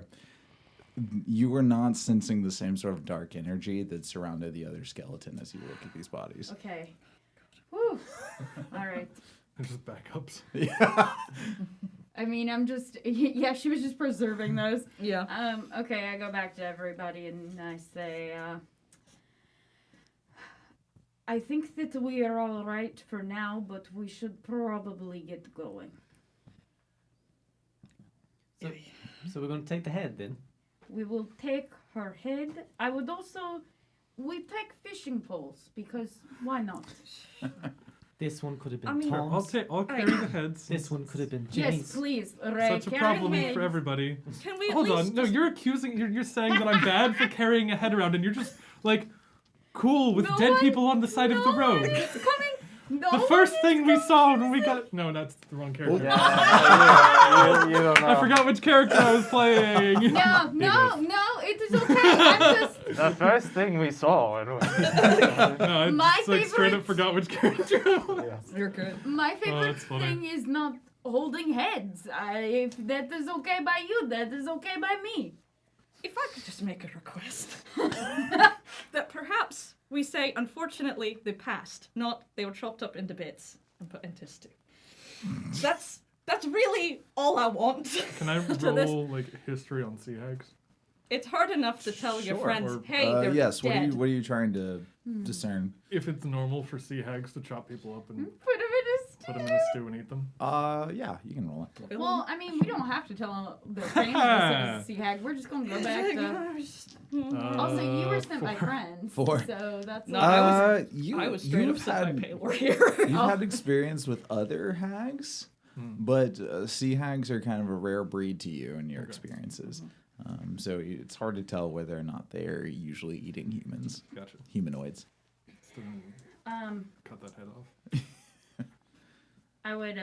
You were not sensing the same sort of dark energy that surrounded the other skeleton as you look at these bodies.
Okay. Whew. All right.
They're just backups.
Yeah.
I mean, I'm just yeah. She was just preserving those.
Yeah.
Okay, I go back to everybody and I say, I think that we are all right for now, but we should probably get going.
So we're going to take the head then.
We will take her head. I would also, we take fishing poles because why not?
This one could have been
I mean-
Tom's.
I'll carry the heads.
This one could have been
Yes,
Jenny's.
please. Right,
Such a problem for everybody.
Can we at
Hold
least
on. No,
just-
you're accusing. You're saying that I'm bad for carrying a head around, and you're just like cool with
No
dead
one-
people on the side of the road.
It's coming. No
The first thing we saw when we got no, that's the wrong character.
Yeah, you don't know.
I forgot which character I was playing.
No, it is okay. I'm just.
The first thing we saw.
No, I
My
just, like, straight up
favorite-
forgot which character I was.
You're good.
My favorite
that's funny.
thing is not holding heads. If that is okay by you, that is okay by me.
If I could just make a request. That perhaps we say, unfortunately, they passed, not they were chopped up into bits and put into stew. That's really all I want.
Can I
To this-
roll like history on sea hags?
It's hard enough to tell your
Sure.
friends,
Or-
hey, they're
yes.
dead.
What are you trying to discern?
If it's normal for sea hags to chop people up and
Put him in a
put them in a stew and eat them.
Yeah, you can roll it.
Well, I mean, we don't have to tell their family this is a sea hag. We're just gonna go back to. Also, you were sent by friends,
4.
so that's.
No, I
you,
I was straight
you've
up sent
had,
by Paylor here.
You've had experience with other hags, but sea hags are kind of a rare breed to you in your experiences. So it's hard to tell whether or not they're usually eating humans,
Gotcha.
humanoids.
Still cut that head off.
I would.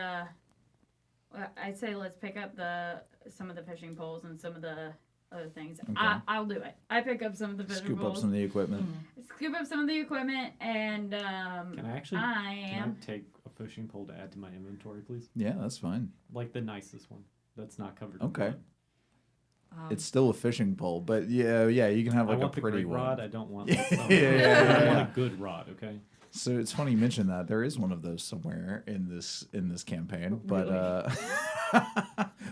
I'd say let's pick up some of the fishing poles and some of the other things.
Okay.
I'll do it. I pick up some of the fishing
Scoop
poles.
up some of the equipment.
Scoop up some of the equipment, and
Can I actually
I
can
am.
I take a fishing pole to add to my inventory, please?
Yeah, that's fine.
Like the nicest one that's not covered. in
Okay.
blood.
It's still a fishing pole, but yeah, you can have
I
like a
want the
pretty
great
one.
rod. I don't want. Like, some,
Yeah.
I want a good rod. Okay.
So it's funny you mention that. There is one of those somewhere in this campaign, but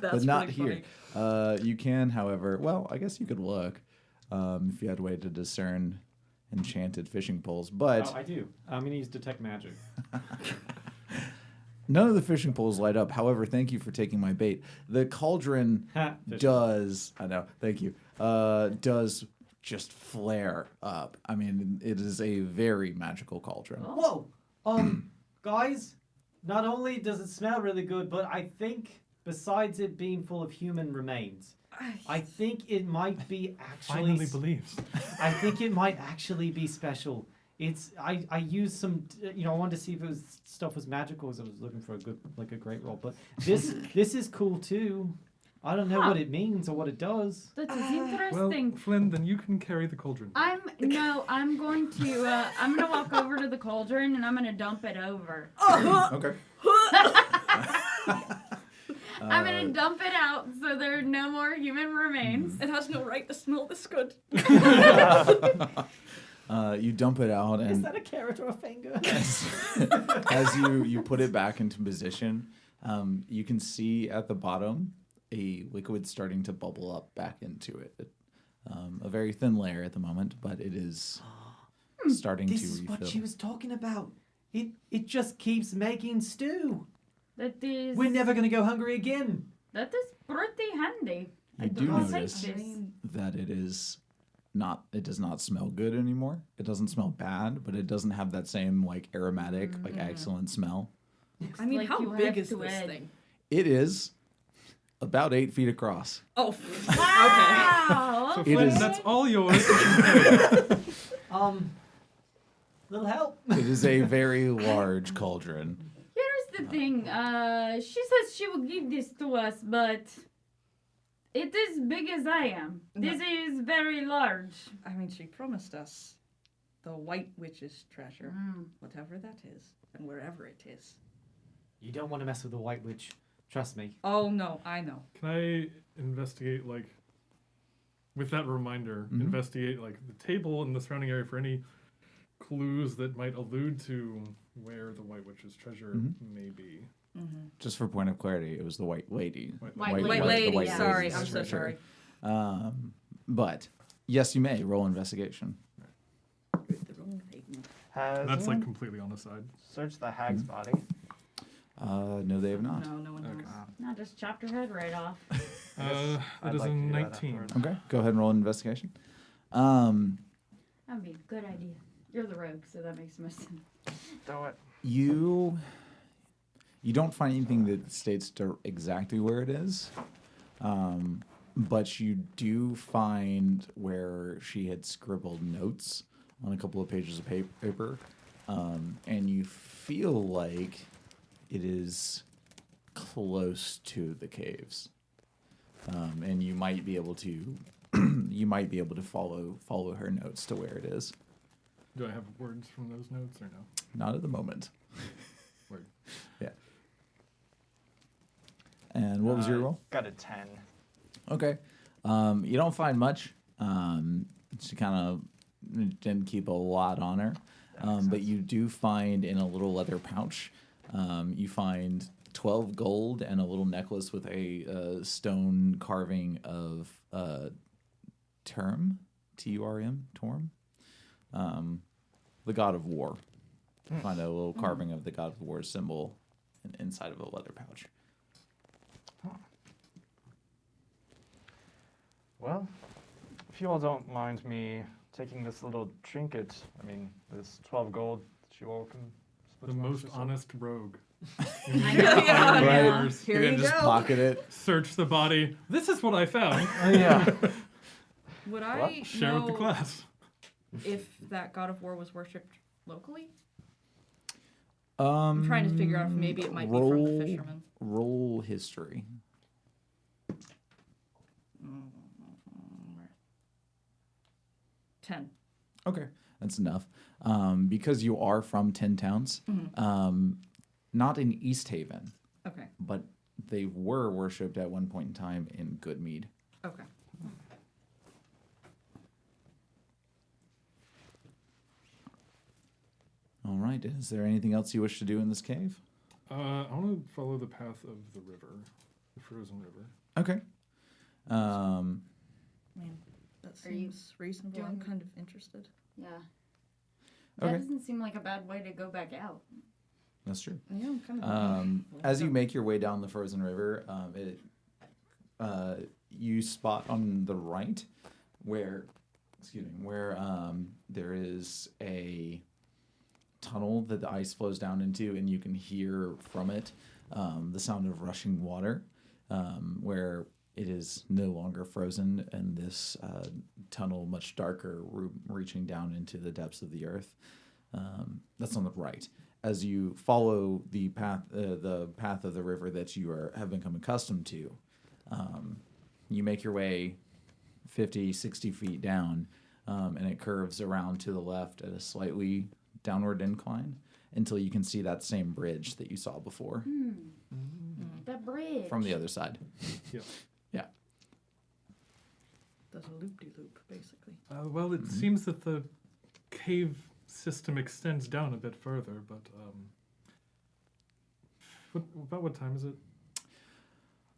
but not
pretty
here. You can, however, well, I guess you could look if you had a way to discern enchanted fishing poles, but
Oh, I do. I'm gonna use detect magic.
none of the fishing poles light up. However, thank you for taking my bait. The cauldron
Ha, fishing.
does. I know. Thank you. Does just flare up. I mean, it is a very magical cauldron.
Whoa! Guys, not only does it smell really good, but I think besides it being full of human remains, I think it might be actually.
Finally believes.
I think it might actually be special. It's I used some I wanted to see if it was stuff was magical because I was looking for a great roll. But this is cool too. I don't know what it means or what it does.
That is
Well,
interesting.
Flynn, then you can carry the cauldron.
I'm going to I'm gonna walk over to the cauldron and I'm gonna dump it over.
Okay.
I'm gonna dump it out so there are no more human remains.
It has no right to smell this good.
You dump it out,
Is
and
that a carrot or a finger?
as you put it back into position, you can see at the bottom a liquid starting to bubble up back into it. A very thin layer at the moment, but it is starting
This
to
is
refill.
what she was talking about. It just keeps making stew.
That is
We're never gonna go hungry again.
that is pretty handy.
You do
I'll take
notice
this.
that it does not smell good anymore. It doesn't smell bad, but it doesn't have that same like aromatic, like excellent smell.
I mean,
Like
how
you
big
have
is
to
this
add-
thing?
It is about 8 feet across.
Oh, okay.
Wow.
So
It
Flynn,
is-
that's all yours.
Little help.
It is a very large cauldron.
Here's the thing. She says she will give this to us, but it is big as I am. This is very large.
I mean, she promised us the White Witch's treasure, whatever that is, and wherever it is.
You don't want to mess with the White Witch. Trust me.
Oh no, I know.
Can I investigate, like, with that reminder, investigate, like, the table and the surrounding area for any clues that might allude to where the White Witch's treasure may be?
Just for point of clarity, it was the White Lady.
White
the
Lady,
White
sorry,
Lady's
I'm so
treasure.
sorry.
But yes, you may roll investigation.
With the wrong thing.
Has
That's, like,
anyone
completely on the side.
searched the hag's body?
No, they have not.
No, no one knows.
Not just chopped her head right off.
That
I'd
is
like
a
to do that
19.
afterwards.
Okay, go ahead and roll an investigation.
That'd be a good idea. You're the rogue, so that makes most sense.
Do it.
You don't find anything that states exactly where it is, but you do find where she had scribbled notes on a couple of pages of paper, and you feel like it is close to the caves, and you might be able to follow her notes to where it is.
Do I have words from those notes or no?
Not at the moment.
Word.
Yeah. And what was your roll?
Got a 10.
Okay. You don't find much. She kind of didn't keep a lot on her. But you do find in a little leather pouch, you find 12 gold and a little necklace with a stone carving of Term, Turm, Torm, the god of war. Find a little carving of the god of war symbol inside of a leather pouch.
Well, if you all don't mind me taking this little trinket, I mean, this 12 gold that you all can split
The
amongst
most
yourselves.
honest rogue.
I know,
yeah.
Right.
Here
You
you
can just
go.
pocket it.
Search the body. This is what I found.
Oh, yeah.
Would I
Share with the
know
class.
if that god of war was worshipped locally? I'm trying to figure out if maybe it might be from the fishermen.
Roll history.
10.
Okay, that's enough. Because you are from Tin Towns,
Mm-hmm.
not in East Haven,
Okay.
but they were worshipped at one point in time in Goodmead.
Okay.
All right. Is there anything else you wish to do in this cave?
I want to follow the path of the river, the frozen river.
Okay.
I mean, that
Are you
seems reasonable. I'm
doing-
kind of interested.
Yeah. That
Okay.
doesn't seem like a bad way to go back out.
That's true.
Yeah, I'm kind of.
As you make your way down the frozen river, you spot on the right where there is a tunnel that the ice flows down into, and you can hear from it the sound of rushing water, where it is no longer frozen, and this tunnel, much darker, reaching down into the depths of the earth. That's on the right. As you follow the path of the river that you have become accustomed to, you make your way 50, 60 feet down, and it curves around to the left at a slightly downward incline until you can see that same bridge that you saw before
The bridge.
from the other side.
Yeah.
Yeah.
There's a loop-de-loop, basically.
Well, it seems that the cave system extends down a bit further, but about what time is it?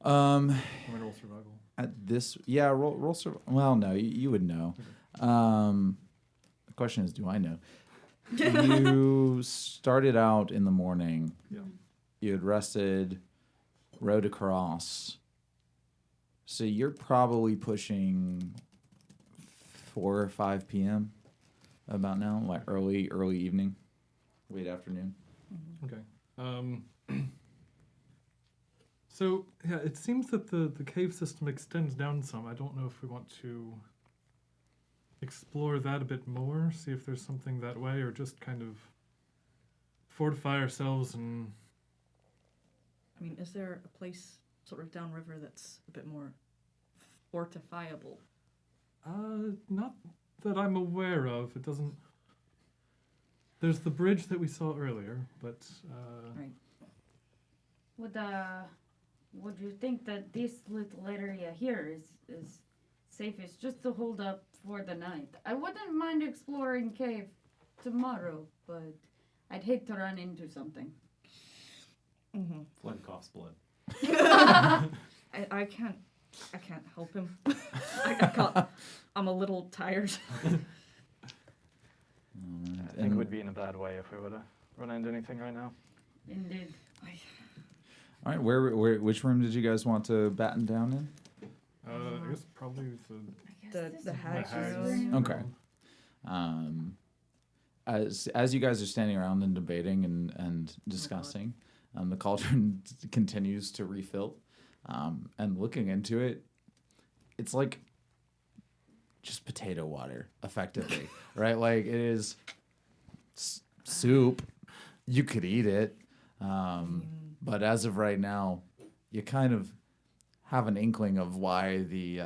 Um,
I'm gonna roll survival.
at this, yeah, roll well, no, you would know. The question is, do I know? You started out in the morning.
Yeah.
You had rested, rode across. So you're probably pushing 4 or 5 p.m. about now, like early evening, late afternoon.
Okay. So yeah, it seems that the cave system extends down some. I don't know if we want to explore that a bit more, see if there's something that way, or just kind of fortify ourselves and.
I mean, is there a place sort of downriver that's a bit more fortifiable?
Not that I'm aware of. It doesn't. There's the bridge that we saw earlier, but
Right.
Would you think that this little area here is safest just to hold up for the night? I wouldn't mind exploring cave tomorrow, but I'd hate to run into something.
Mm-hmm.
Flint coughs blood.
I can't help him. I can't. I'm a little tired.
I think we'd be in a bad way if we were to run into anything right now.
Indeed.
All right, which room did you guys want to batten down in?
I guess probably
The hag's
hag's
room.
Okay. As you guys are standing around and debating and discussing, the cauldron continues to refill, and looking into it, it's like just potato water, effectively, right? Like it is soup. You could eat it, but as of right now, you kind of have an inkling of why the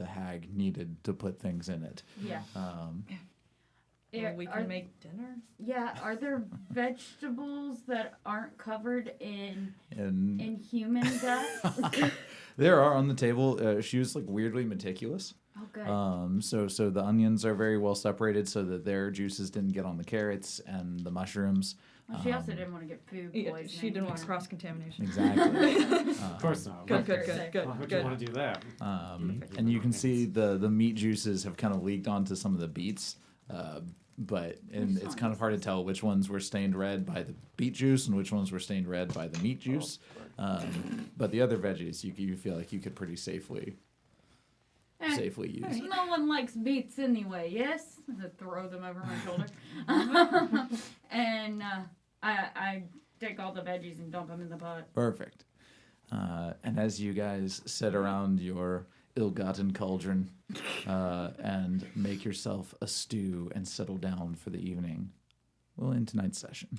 hag needed to put things in it.
Yeah.
Well, we
Are-
can make dinner.
Yeah, are there vegetables that aren't covered in
And
human guts?
there are on the table. She was like weirdly meticulous.
Oh, good.
So the onions are very well separated so that their juices didn't get on the carrots and the mushrooms.
Well, she also didn't want to get food
Yeah,
poisoning.
she didn't want
either.
cross contamination.
Exactly.
Of course not.
Good, good,
Good,
good, good,
Why would
good.
you want to do that?
And you can see the meat juices have kind of leaked onto some of the beets, and it's kind of hard to tell which ones were stained red by the beet juice and which ones were stained red by the meat juice. But the other veggies, you feel like you could pretty safely use.
No one likes beets anyway, yes? I throw them over my shoulder. And I take all the veggies and dump them in the pot.
Perfect. And as you guys sit around your ill-gotten cauldron and make yourself a stew and settle down for the evening, we'll end tonight's session.